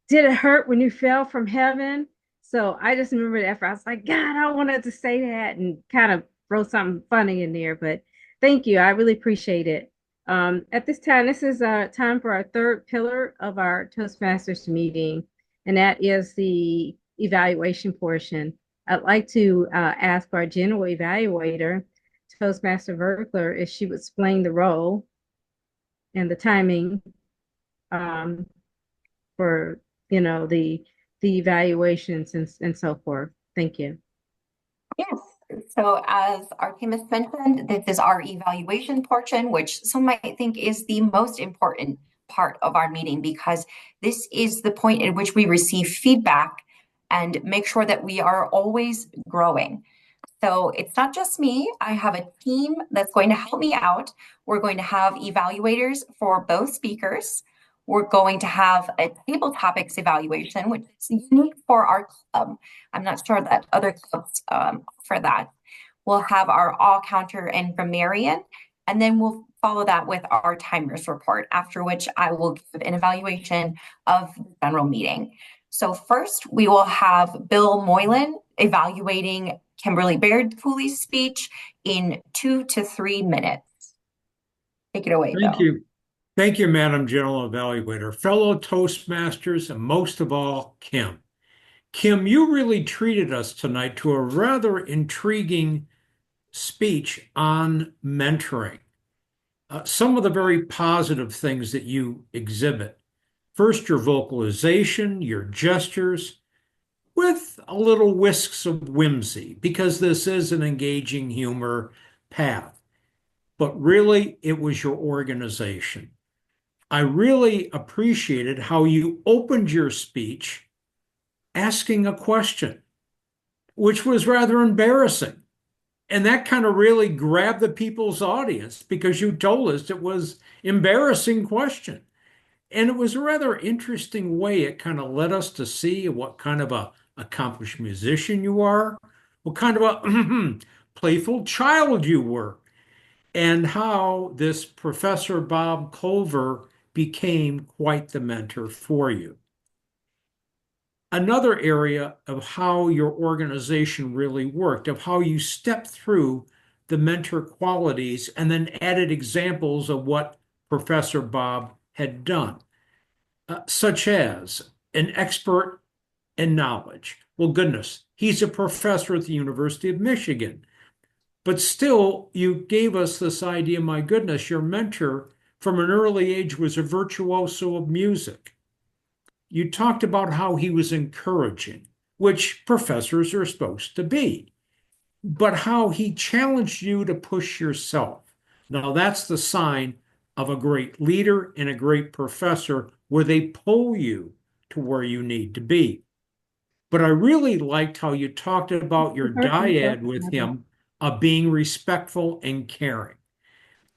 did it hurt when you fell from heaven? So I just remember that. I was like, God, I wanted to say that and kind of throw something funny in there. But thank you. I really appreciate it. At this time, this is time for our third pillar of our Toastmasters meeting, and that is the evaluation portion. I'd like to ask our general evaluator, Toastmaster Verkler, if she would explain the role and the timing for the evaluations and so forth. Thank you. Yes. So as Artemis mentioned, this is our evaluation portion, which some might think is the most important part of our meeting, because this is the point at which we receive feedback and make sure that we are always growing. So it's not just me. I have a team that's going to help me out. We're going to have evaluators for both speakers. We're going to have a table topics evaluation, which is unique for our club. I'm not sure that other clubs offer that. We'll have our all counter and grammarian, and then we'll follow that with our timers report, after which I will give an evaluation of the general meeting. So first, we will have Bill Moylan evaluating Kimberly Baird Cooley's speech in 2 to 3 minutes. Take it away, Thank Bill. you. Thank you, Madam General Evaluator, fellow Toastmasters, and most of all, Kim. Kim, you really treated us tonight to a rather intriguing speech on mentoring. Some of the very positive things that you exhibit. First, your vocalization, your gestures, with a little whisks of whimsy, because this is an engaging humor path. But really, it was your organization. I really appreciated how you opened your speech asking a question, which was rather embarrassing. And that kind of really grabbed the people's audience because you told us it was embarrassing question. And it was a rather interesting way it kind of led us to see what kind of a accomplished musician you are, what kind of a playful child you were, and how this Professor Bob Culver became quite the mentor for you. Another area of how your organization really worked, of how you stepped through the mentor qualities and then added examples of what Professor Bob had done, such as an expert in knowledge. Well, goodness, he's a professor at the University of Michigan. But still, you gave us this idea, my goodness, your mentor from an early age was a virtuoso of music. You talked about how he was encouraging, which professors are supposed to be, but how he challenged you to push yourself. Now, that's the sign of a great leader and a great professor where they pull you to where you need to be. But I really liked how you talked about your dyad with him of being respectful and caring.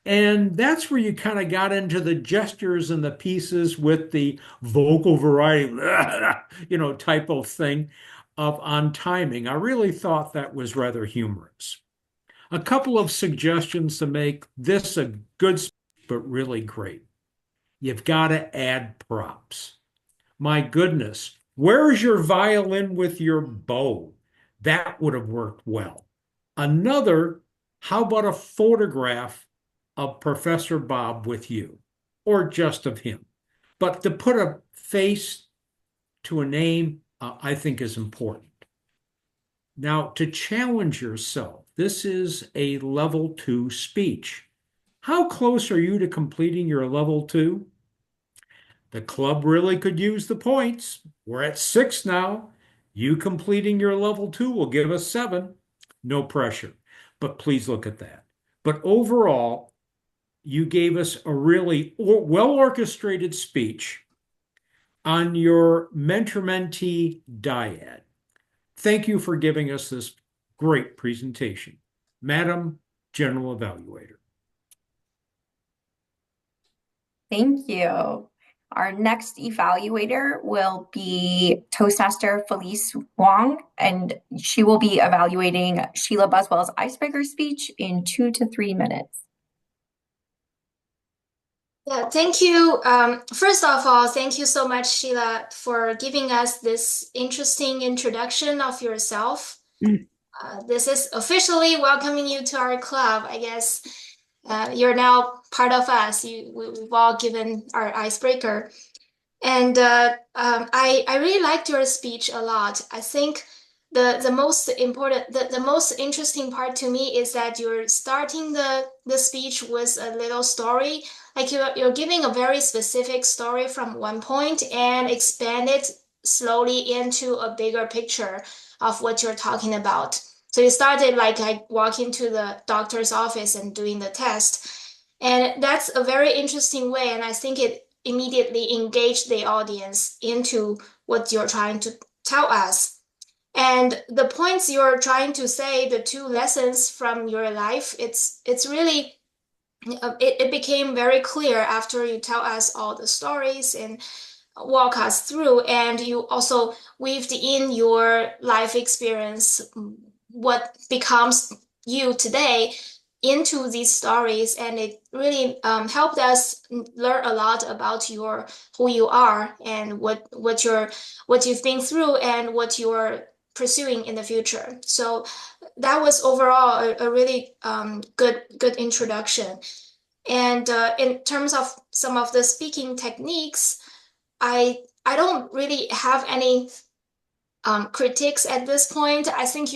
And that's where you kind of got into the gestures and the pieces with the vocal variety, type of thing of on timing. I really thought that was rather humorous. A couple of suggestions to make this a good, but really great. You've got to add props. My goodness, where's your violin with your bow? That would have worked well. Another, how about a photograph of Professor Bob with you, or just of him? But to put a face to a name, I think is important. Now, to challenge yourself, this is a level 2 speech. How close are you to completing your level 2? The club really could use the points. We're at 6 now. You completing your level 2 will give us 7. No pressure, but please look at that. But overall, you gave us a really well-orchestrated speech on your mentor-mentee dyad. Thank you for giving us this great presentation. Madam General Evaluator. Thank you. Our next evaluator will be Toastmaster Felice Wong, and she will be evaluating Sheila Buswell's icebreaker speech in 2 to 3 minutes. Yeah, thank you. First of all, thank you so much, Sheila, for giving us this interesting introduction of yourself. This is officially welcoming you to our club. I guess you're now part of us. We've all given our icebreaker. And I really liked your speech a lot. I think the most important, the most interesting part to me is that you're starting the speech with a little story. Like you're giving a very specific story from one point and expand it slowly into a bigger picture of what you're talking about. So you started like walking to the doctor's office and doing the test. And that's a very interesting way. And I think it immediately engaged the audience into what you're trying to tell us. And the points you're trying to say, the 2 lessons from your life, it's really it became very clear after you tell us all the stories and walk us through, and you also weaved in your life experience, what becomes you today, into these stories, and it really helped us learn a lot about who you are and what you've been through and what you're pursuing in the future. So that was overall a really good introduction. And in terms of some of the speaking techniques, I don't really have any critiques at this point. I think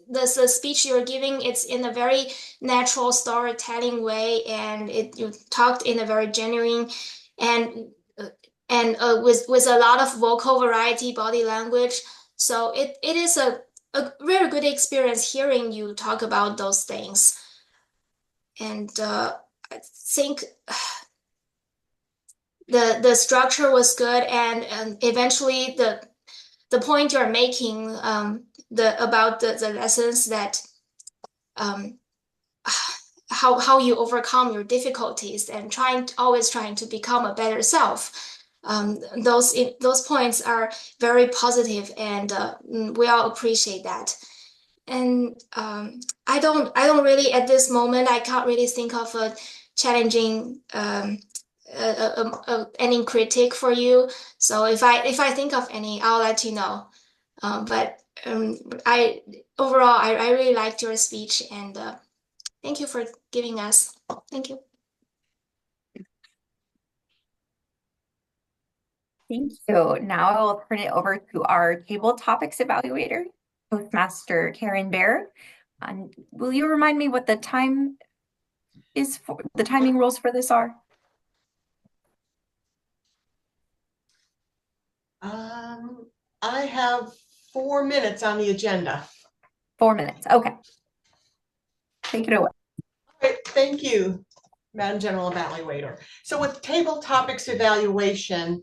the speech you're giving, it's in a very natural storytelling way, and you talked in a very genuine and with a lot of vocal variety, body language. So it is a very good experience hearing you talk about those things. And I think the structure was good, and eventually the point you're making about the lessons that um, how you overcome your difficulties and always trying to become a better self. Those points are very positive, and we all appreciate that. And I don't really at this moment I can't really think of a challenging any critique for you. So if I think of any, I'll let you know. But I overall I really liked your speech, and thank you for giving us. Thank you. Thank you. Now I will turn it over to our table topics evaluator, Toastmaster Karen Baer. Will you remind me what the time is for the timing rules for this are? I have 4 minutes on the agenda. 4 minutes. Okay. Take it away. All right, thank you, Madam General Evaluator. So with table topics evaluation,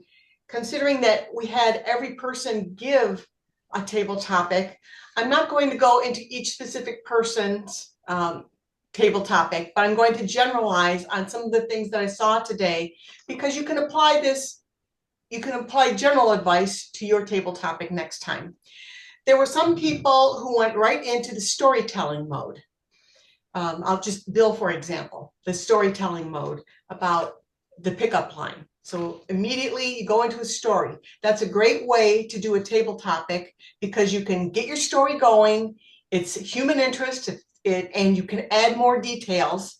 considering that we had every person give a table topic, I'm not going to go into each specific person's table topic, but I'm going to generalize on some of the things that I saw today, because you can apply general advice to your table topic next time. There were some people who went right into the storytelling mode. I'll just Bill, for example, the storytelling mode about the pickup line. So immediately you go into a story. That's a great way to do a table topic, because you can get your story going. It's human interest, and you can add more details.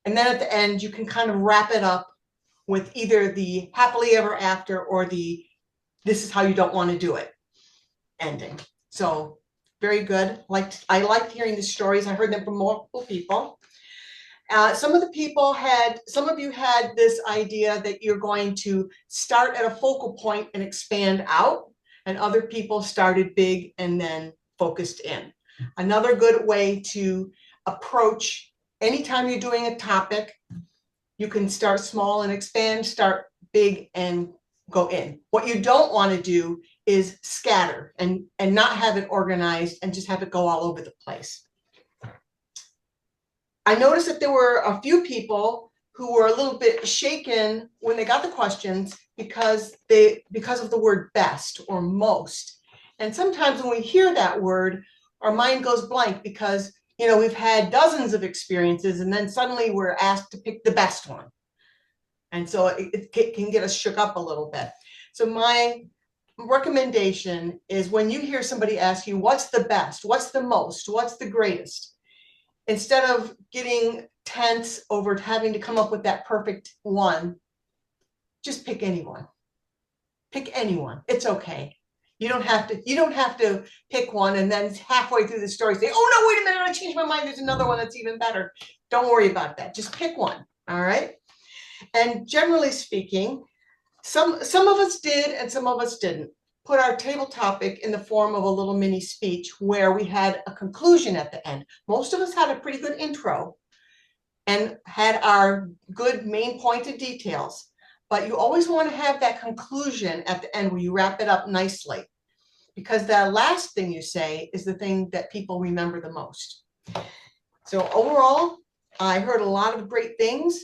And then at the end, you can kind of wrap it up with either the happily ever after or the this is how you don't want to do it ending. So very good. I liked hearing the stories. I heard them from multiple people. Some of you had this idea that you're going to start at a focal point and expand out, and other people started big and then focused in. Another good way to approach anytime you're doing a topic, you can start small and expand, start big and go in. What you don't want to do is scatter and not have it organized and just have it go all over the place. I noticed that there were a few people who were a little bit shaken when they got the questions because of the word best or most. And sometimes when we hear that word, our mind goes blank, because we've had dozens of experiences and then suddenly we're asked to pick the best one. And so it can get us shook up a little bit. So my recommendation is, when you hear somebody ask you, what's the best, what's the most, what's the greatest, instead of getting tense over having to come up with that perfect one, just pick anyone. Pick anyone. It's okay. You don't have to pick one and then halfway through the story say, oh no, wait a minute, I changed my mind. There's another one that's even better. Don't worry about that. Just pick one. All right. And generally speaking, some of us did and some of us didn't put our table topic in the form of a little mini speech where we had a conclusion at the end. Most of us had a pretty good intro and had our good main pointed details, but you always want to have that conclusion at the end where you wrap it up nicely, because the last thing you say is the thing that people remember the most. So overall, I heard a lot of great things.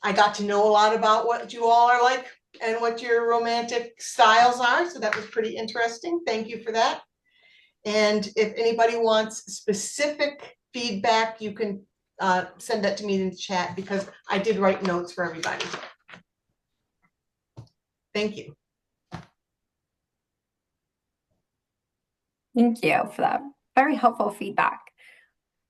I got to know a lot about what you all are like and what your romantic styles are. So that was pretty interesting. Thank you for that. And if anybody wants specific feedback, you can send that to me in the chat, because I did write notes for everybody. Thank you. Thank you for that very helpful feedback.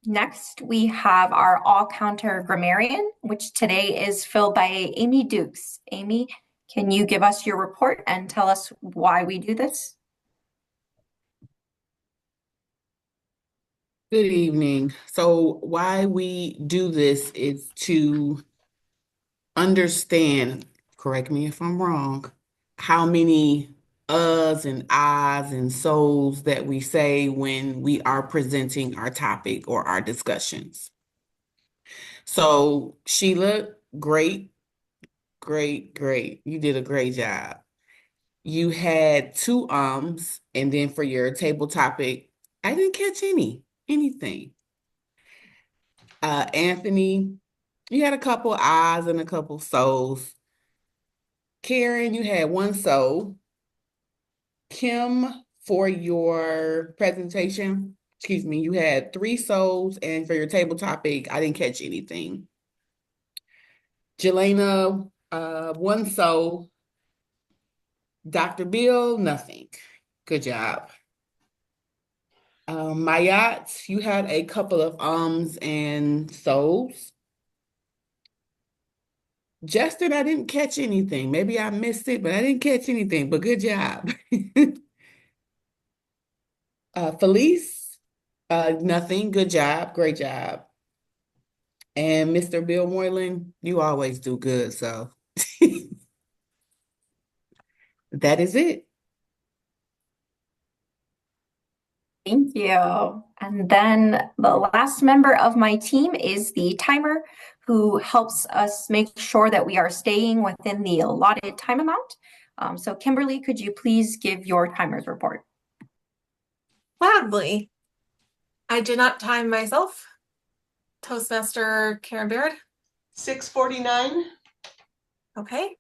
Next, we have our all-counter grammarian, which today is filled by Amy Dukes. Amy, can you give us your report and tell us why we do this? Good evening. So why we do this is to understand, correct me if I'm wrong, how many uhs and ahs and so's that we say when we are presenting our topic or our discussions. So Sheila, great. You did a great job. You had 2 and then for your table topic, I didn't catch anything. Anthony, you had a couple I's and a couple so's. Karen, you had one so. Kim, for your presentation, excuse me, you had 3 so's, and for your table topic, I didn't catch anything. Jelena, 1 so. Dr. Bill, nothing. Good job. Mayat, you had a couple of ums and so's. Justin, I didn't catch anything. Maybe I missed it, but I didn't catch anything, but good job. Felice, nothing. Good job. Great job. And Mr. Bill Moylan, you always do good, so that is it. Thank you. And then the last member of my team is the timer, who helps us make sure that we are staying within the allotted time amount. So Kimberly, could you please give your timer's report? Gladly. I did not time myself. Toastmaster Karen Baird. 6:49. Okay.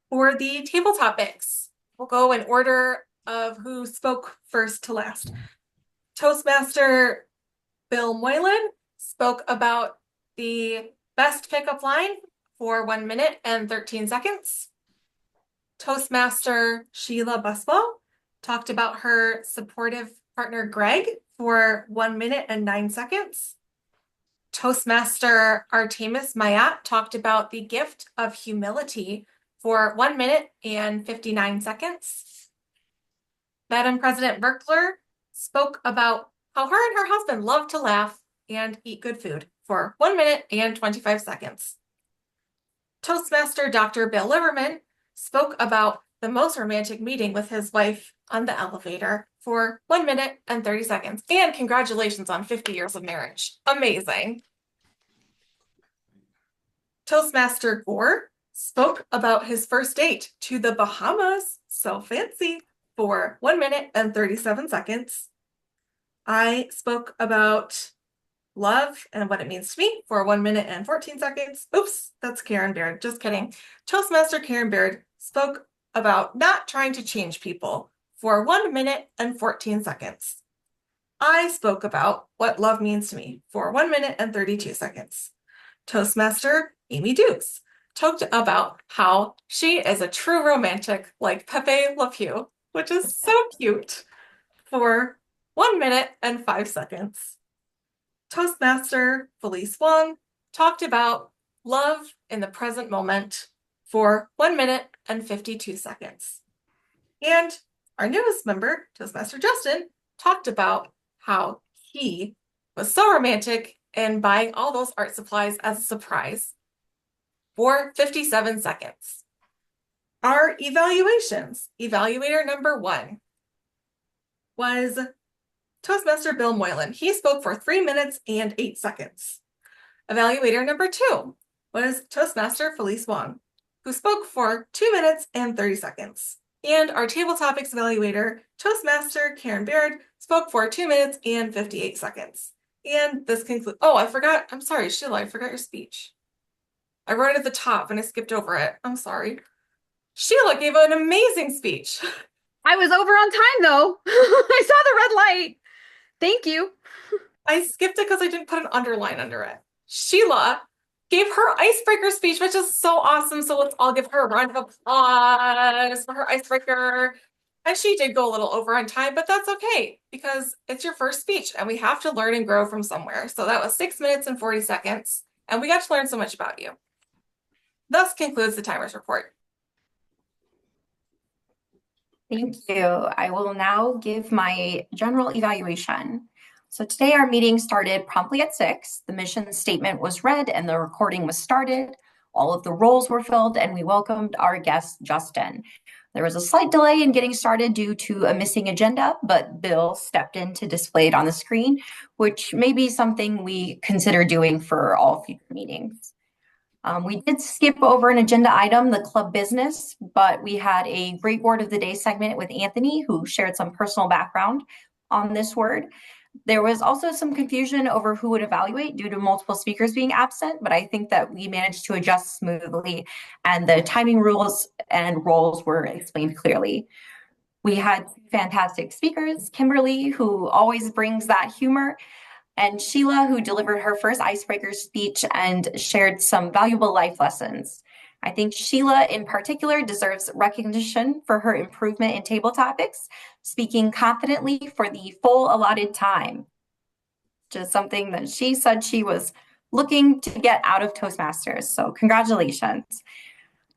For the table topics, we'll go in order of who spoke first to last. Toastmaster Bill Moylan spoke about the best pickup line for 1 minute and 13 seconds. Toastmaster Sheila Buswell talked about her supportive partner Greg for 1 minute and 9 seconds. Toastmaster Artemis Mayat talked about the gift of humility for 1 minute and 59 seconds. Madam President Berkler spoke about how her and her husband love to laugh and eat good food for 1 minute and 25 seconds. Toastmaster Dr. Bill Liverman spoke about the most romantic meeting with his wife on the elevator for 1 minute and 30 seconds. And congratulations on 50 years of marriage. Amazing. Toastmaster Gore spoke about his first date to the Bahamas, so fancy, for 1 minute and 37 seconds. I spoke about love and what it means to me for 1 minute and 14 seconds. Oops, that's Karen Baird. Just kidding. Toastmaster Karen Baird spoke about not trying to change people for 1 minute and 14 seconds. I spoke about what love means to me for 1 minute and 32 seconds. Toastmaster Amy Dukes talked about how she is a true romantic like Pepe Le Pew, which is so cute, for 1 minute and 5 seconds. Toastmaster Felice Wong talked about love in the present moment for 1 minute and 52 seconds. And our newest member, Toastmaster Justin, talked about how he was so romantic and buying all those art supplies as a surprise for 57 seconds. Our evaluations. Evaluator number 1 was Toastmaster Bill Moylan. He spoke for 3 minutes and 8 seconds. Evaluator number 2 was Toastmaster Felice Wong, who spoke for 2 minutes and 30 seconds. And our table topics evaluator, Toastmaster Karen Baird, spoke for 2 minutes and 58 seconds. And this concludes, oh, I forgot, I'm sorry, Sheila, I forgot your speech. I wrote it at the top and I skipped over it. I'm sorry. Sheila gave an amazing speech. I was over on time though. I saw the red light. Thank you. I skipped it because I didn't put an underline under it. Sheila gave her icebreaker speech, which is so awesome. So let's all give her a round of applause for her icebreaker. And she did go a little over on time, but that's okay because it's your first speech and we have to learn and grow from somewhere. So that was 6 minutes and 40 seconds. And we got to learn so much about you. Thus concludes the timer's report. Thank you. I will now give my general evaluation. So today our meeting started promptly at 6. The mission statement was read and the recording was started. All of the roles were filled and we welcomed our guest, Justin. There was a slight delay in getting started due to a missing agenda, but Bill stepped in to display it on the screen, which may be something we consider doing for all future meetings. We did skip over an agenda item, the club business, but we had a great word of the day segment with Anthony, who shared some personal background on this word. There was also some confusion over who would evaluate due to multiple speakers being absent, but I think that we managed to adjust smoothly and the timing rules and roles were explained clearly. We had fantastic speakers, Kimberly, who always brings that humor, and Sheila, who delivered her first icebreaker speech and shared some valuable life lessons. I think Sheila in particular deserves recognition for her improvement in table topics, speaking confidently for the full allotted time, just something that she said she was looking to get out of Toastmasters. So congratulations.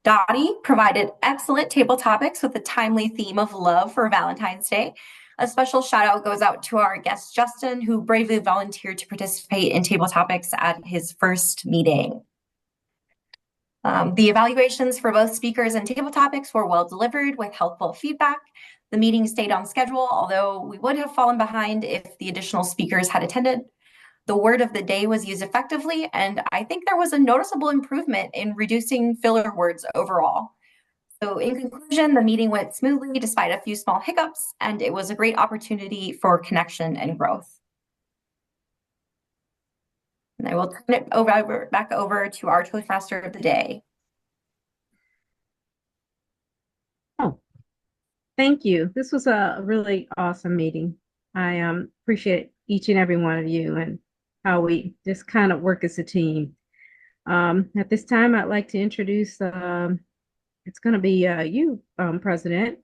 Dottie provided excellent table topics with a timely theme of love for Valentine's Day. A special shout out goes out to our guest, Justin, who bravely volunteered to participate in table topics at his first meeting. The evaluations for both speakers and table topics were well delivered with helpful feedback. The meeting stayed on schedule, although we would have fallen behind if the additional speakers had attended. The word of the day was used effectively, and I think there was a noticeable improvement in reducing filler words overall. So in conclusion, the meeting went smoothly despite a few small hiccups, and it was a great opportunity for connection and growth. And I will turn it back over to our Toastmaster of the day. Oh, thank you. This was a really awesome meeting. I appreciate each and every one of you and how we just kind of work as a team. At this time, I'd like to introduce, it's going to be you, President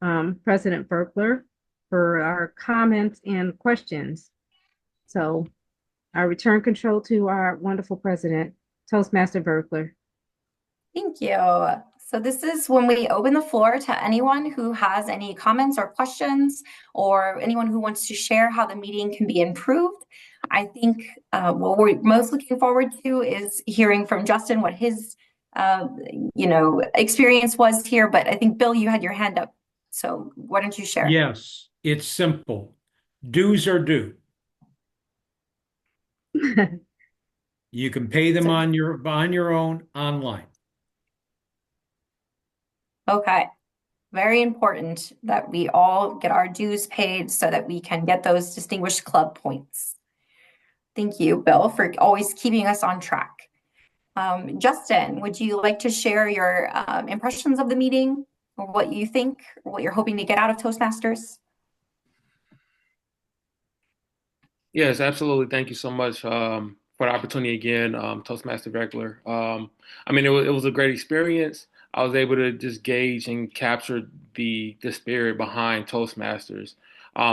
Berkler, for our comments and questions. So I return control to our wonderful president, Toastmaster Berkler. Thank you. So this is when we open the floor to anyone who has any comments or questions, or anyone who wants to share how the meeting can be improved. I think what we're most looking forward to is hearing from Justin what his experience was here. But I think, Bill, you had your hand up. So why don't you share? Yes, it's simple. Dues are due. You can pay them on your own online. Okay. Very important that we all get our dues paid so that we can get those distinguished club points. Thank you, Bill, for always keeping us on track. Justin, would you like to share your impressions of the meeting, or what you think, or what you're hoping to get out of Toastmasters? Yes, absolutely. Thank you so much for the opportunity again, Toastmaster Beckler. I mean, it was a great experience. I was able to just gauge and capture the spirit behind Toastmasters,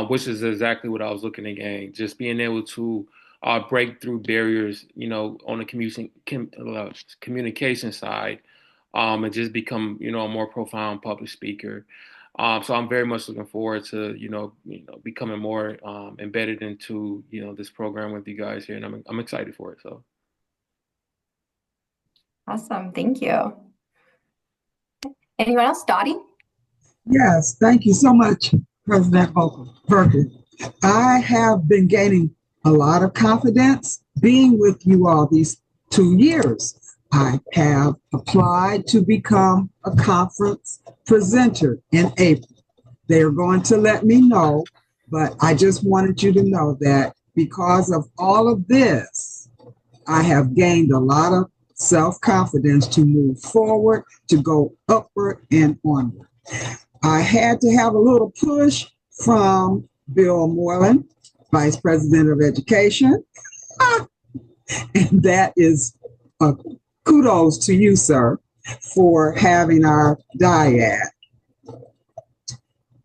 which is exactly what I was looking to gain. Just being able to break through barriers, on the communication side, and just become, a more profound public speaker. So I'm very much looking forward to, becoming more embedded into, this program with you guys here, and I'm excited for it. So. Awesome, thank you. Anyone else, Dottie? Yes, thank you so much, President Berkeley. I have been gaining a lot of confidence being with you all these 2 years. I have applied to become a conference presenter in April. They're going to let me know, but I just wanted you to know that because of all of this, I have gained a lot of self-confidence to move forward, to go upward and onward. I had to have a little push from Bill Moreland, Vice President of Education. And that is kudos to you, sir, for having our dyad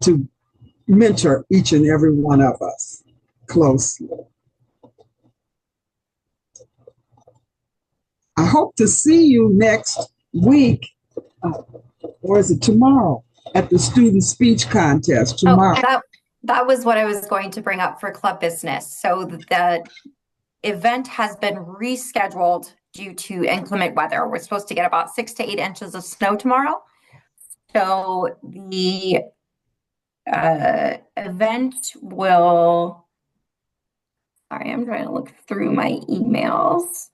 to mentor each and every one of us closely. I hope to see you next week, or is it tomorrow, at the student speech contest tomorrow. Oh, that was what I was going to bring up for club business. So the event has been rescheduled due to inclement weather. We're supposed to get about 6 to 8 inches of snow tomorrow. So the event will, sorry, I'm trying to look through my emails.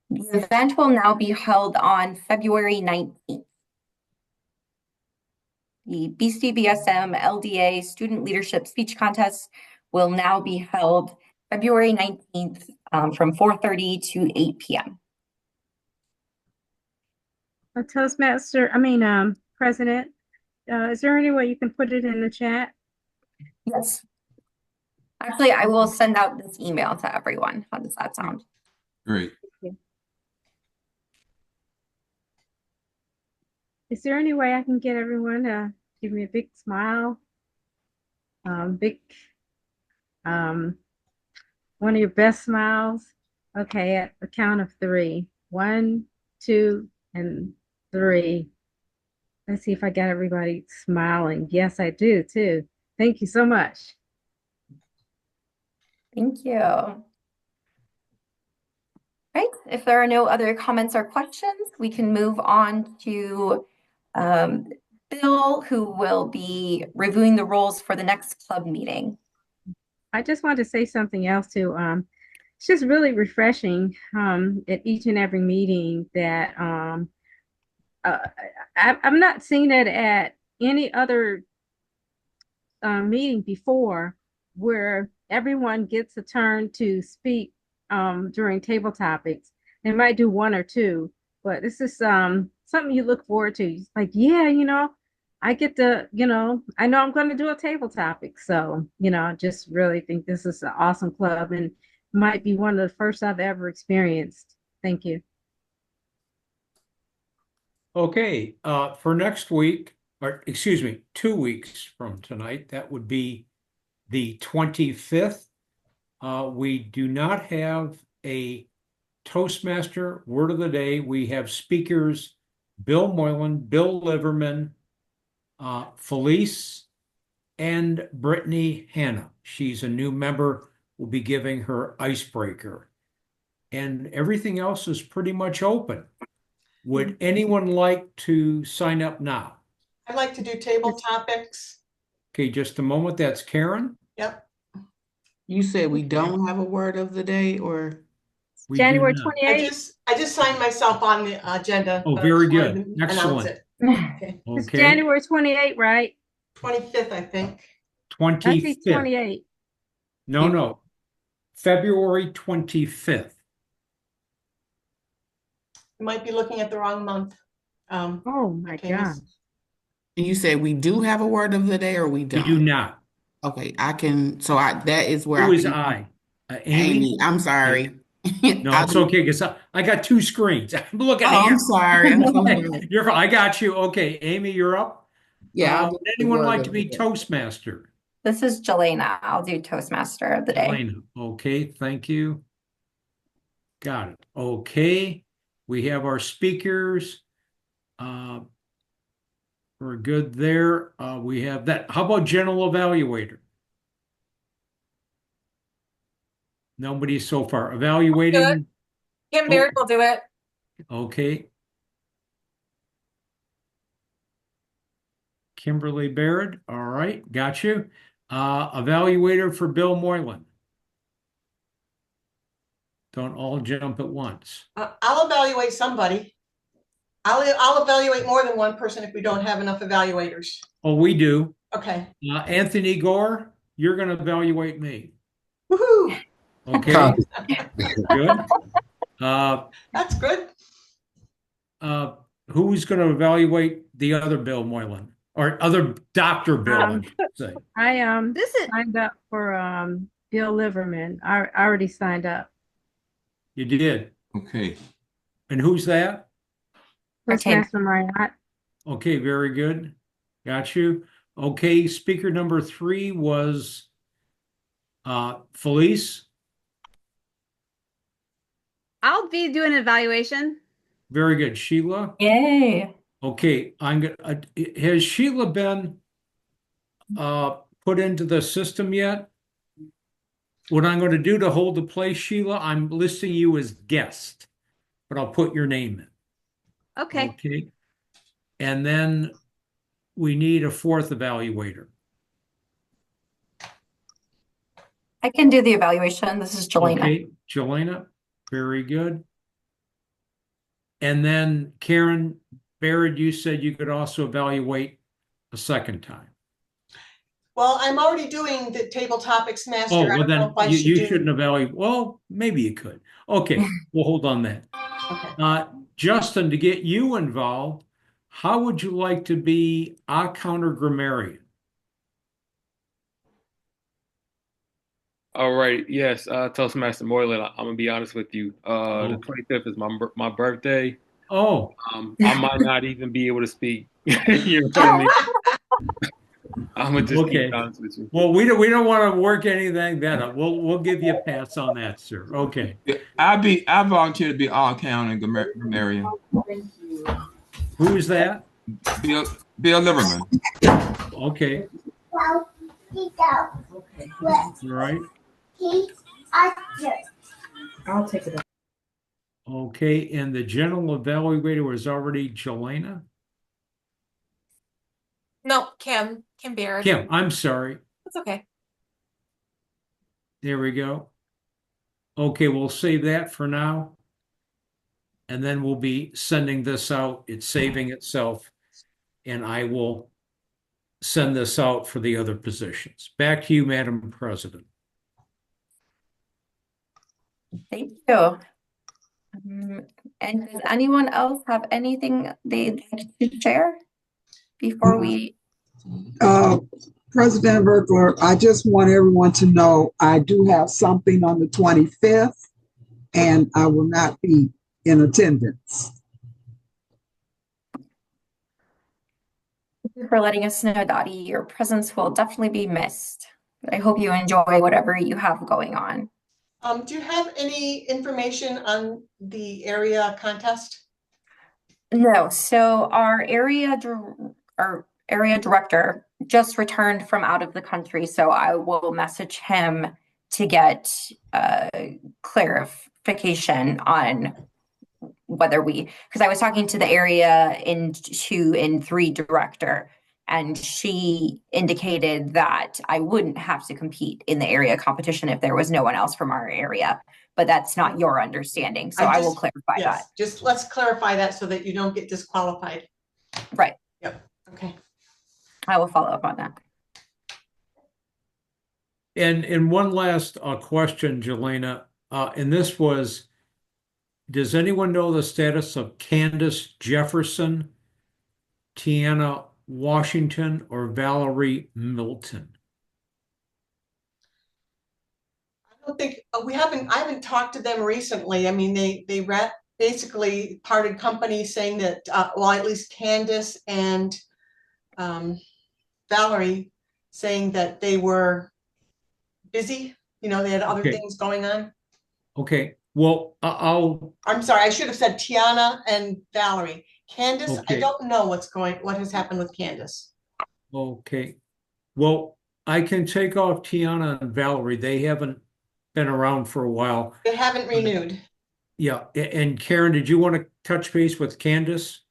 The event will now be held on February 19th. The BCBSM LDA Student Leadership Speech Contest will now be held February 19th from 4:30 to 8 p.m. President, is there any way you can put it in the chat? Yes. Actually, I will send out this email to everyone. How does that sound? Great. Is there any way I can get everyone to give me a big smile? One of your best smiles? Okay, at the count of 3. 1, 2, and 3. Let's see if I got everybody smiling. Yes, I do too. Thank you so much. Thank you. Right, if there are no other comments or questions, we can move on to Bill, who will be reviewing the rules for the next club meeting. I just want to say something else too. It's just really refreshing at each and every meeting that I've not seen it at any other meeting before where everyone gets a turn to speak during table topics. They might do 1 or 2, but this is something you look forward to. It's like, yeah, I get to, I know I'm going to do a table topic. So, I just really think this is an awesome club and might be one of the first I've ever experienced. Thank you. Okay, for next week, or excuse me, 2 weeks from tonight, that would be the 25th. We do not have a Toastmaster word of the day. We have speakers Bill Moylan, Bill Liverman, Felice, and Brittany Hanna. She's a new member. We'll be giving her icebreaker. And everything else is pretty much open. Would anyone like to sign up now? I'd like to do table topics. Okay, just a moment. That's Karen. Yep. You said we don't have a word of the day, or We January do not. 28th. I just signed myself on the agenda. Oh, but I very just wanted good. to announce Excellent. it. Okay. It's Okay, January 28th, right? 25th, I think. I see 25th. 28. No. February 25th. You might be looking at the wrong month. Oh my okay, gosh. and you said we do have a word of the day, or we We don't? do not. Okay, I can. So that is where Who I is can. I? Amy? Amy, I'm sorry. No, it's okay because I got 2 screens. I'm looking Oh, here. I'm sorry. I'm so sorry. You're fine. I got you. Okay, Amy, you're up. Yeah, I'll do Would the anyone word like of to the be day. Toastmaster? This is Jelena. I'll do Toastmaster of the day. Elena. Okay, thank you. Got it. Okay, we have our speakers. We're good there. We have that. How about general evaluator? Nobody so far. Evaluating. Kim Baird will do it. Okay. Kimberly Baird. All right, got you. Evaluator for Bill Moylan. Don't all jump at once. I'll evaluate somebody. I'll evaluate more than one person if we don't have enough evaluators. Oh, we do. Okay. Anthony Gore, you're going to evaluate me. Woohoo! Okay. Good. That's good. Who's going to evaluate the other Bill Moylan or other Dr. Bill, I should say? I This is signed up for Bill Liverman. I already signed up. You did. Okay. And who's that? Toastmaster Marriott. Okay, very good. Got you. Okay, speaker number 3 was Felice. I'll be doing an evaluation. Very good. Sheila. Yay. Okay, I'm gonna. Has Sheila been put into the system yet? What I'm going to do to hold the place, Sheila, I'm listing you as guest, but I'll put your name in. Okay. Okay. And then we need a 4th evaluator. I can do the evaluation. This is Jelena. Okay, Jelena, very good. And then Karen Barrett, you said you could also evaluate a second time. Well, I'm already doing the table topics master. Oh, I well don't know then if I should you do. shouldn't evaluate. Well, maybe you could. Okay, we'll hold on that. Okay. Justin, to get you involved, how would you like to be a counter grammarian? All right, yes, Toastmaster Moylan, I'm gonna be honest with you. The Okay. 25th is my birthday. Oh, I might not even be able to speak. You know what I mean? I'm gonna just keep okay. honest with you. Well, we don't want to work anything that up. We'll give you a pass on that, sir. Okay. I volunteer to be all county grammarian. Who is that? Bill Liverman. Okay. All right. I'll take it. Okay, and the general evaluator was already Jelena? No, Kim Baird. Kim, I'm sorry. It's okay. There we go. Okay, we'll save that for now. And then we'll be sending this out. It's saving itself. And I will send this out for the other positions. Back to you, Madam President. Thank you. And does anyone else have anything they'd like to share before we? President Verkler, I just want everyone to know I do have something on the 25th and I will not be in attendance. Thank you for letting us know, Dottie. Your presence will definitely be missed. But I hope you enjoy whatever you have going on. Do you have any information on the area contest? No, so our area director just returned from out of the country, so I will message him to get clarification on whether because I was talking to the area in 2 and 3 director, and she indicated that I wouldn't have to compete in the area competition if there was no one else from our area, but that's not your understanding, so I will clarify that. Just let's clarify that so that you don't get disqualified. Right. Yep. Okay. I will follow up on that. And one last question, Jelena, and this was, does anyone know the status of Candace Jefferson, Tiana Washington, or Valerie Milton? I don't think I haven't talked to them recently. I mean, they basically parted company saying that, well, at least Candace and Valerie saying that they were busy. You know, they had other things going on. Okay. Well, I'm sorry, I should have said Tiana and Valerie. Candace, I don't know what has happened with Candace. Okay. Well, I can take off Tiana and Valerie. They haven't been around for a while. They haven't renewed. Yeah. And Karen, did you want to touch base with Candace?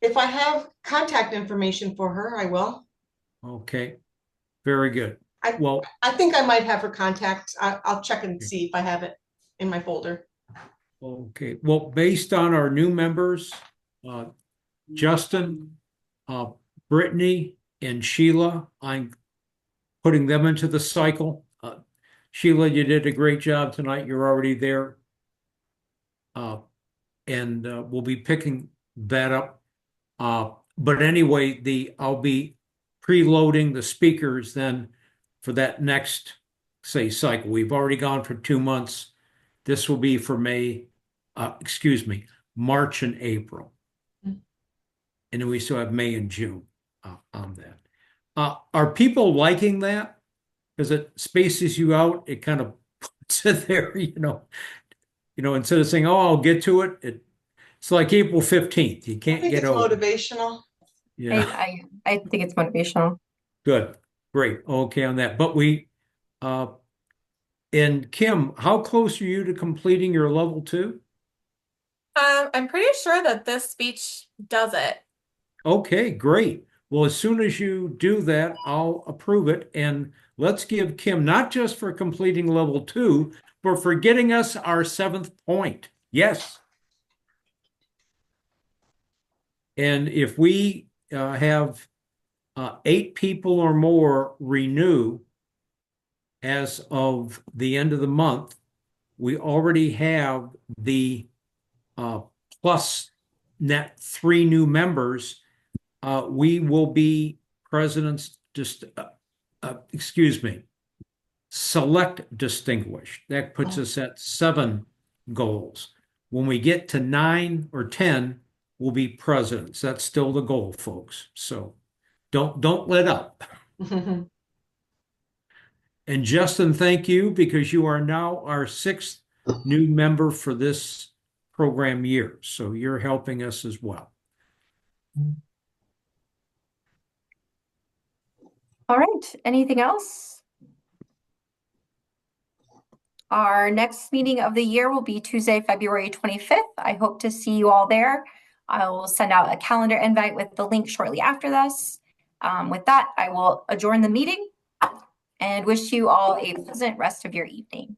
If I have contact information for her, I will. Okay. Very good. I think I might have her contact. I'll check and see if I have it in my folder. Okay. Well, based on our new members, Justin, Brittany, and Sheila, I'm putting them into the cycle. Sheila, you did a great job tonight. You're already there. And we'll be picking that up. But anyway, I'll be preloading the speakers then for that next, say, cycle. We've already gone for 2 months. This will be for March and April. And then we still have May and June on that. Are people liking that? Because it spaces you out. It kind of puts it there, instead of saying, "Oh, I'll get to it." It's like April 15th. You can't get over. It's motivational. Yeah. I think it's motivational. Good. Great. Okay on that. But and Kim, how close are you to completing your level 2? I'm pretty sure that this speech does it. Okay, great. Well, as soon as you do that, I'll approve it. And let's give Kim, not just for completing level 2, but for getting us our 7th point. Yes. And if we have 8 people or more renew as of the end of the month, we already have the plus net 3 new members. We will be presidents, just select distinguished. That puts us at 7 goals. When we get to 9 or 10, we'll be presidents. That's still the goal, folks. So don't let up. And Justin, thank you, because you are now our 6th new member for this program year. So you're helping us as well. All right, anything else? Our next meeting of the year will be Tuesday, February 25th. I hope to see you all there. I will send out a calendar invite with the link shortly after this. With that, I will adjourn the meeting and wish you all a pleasant rest of your evening.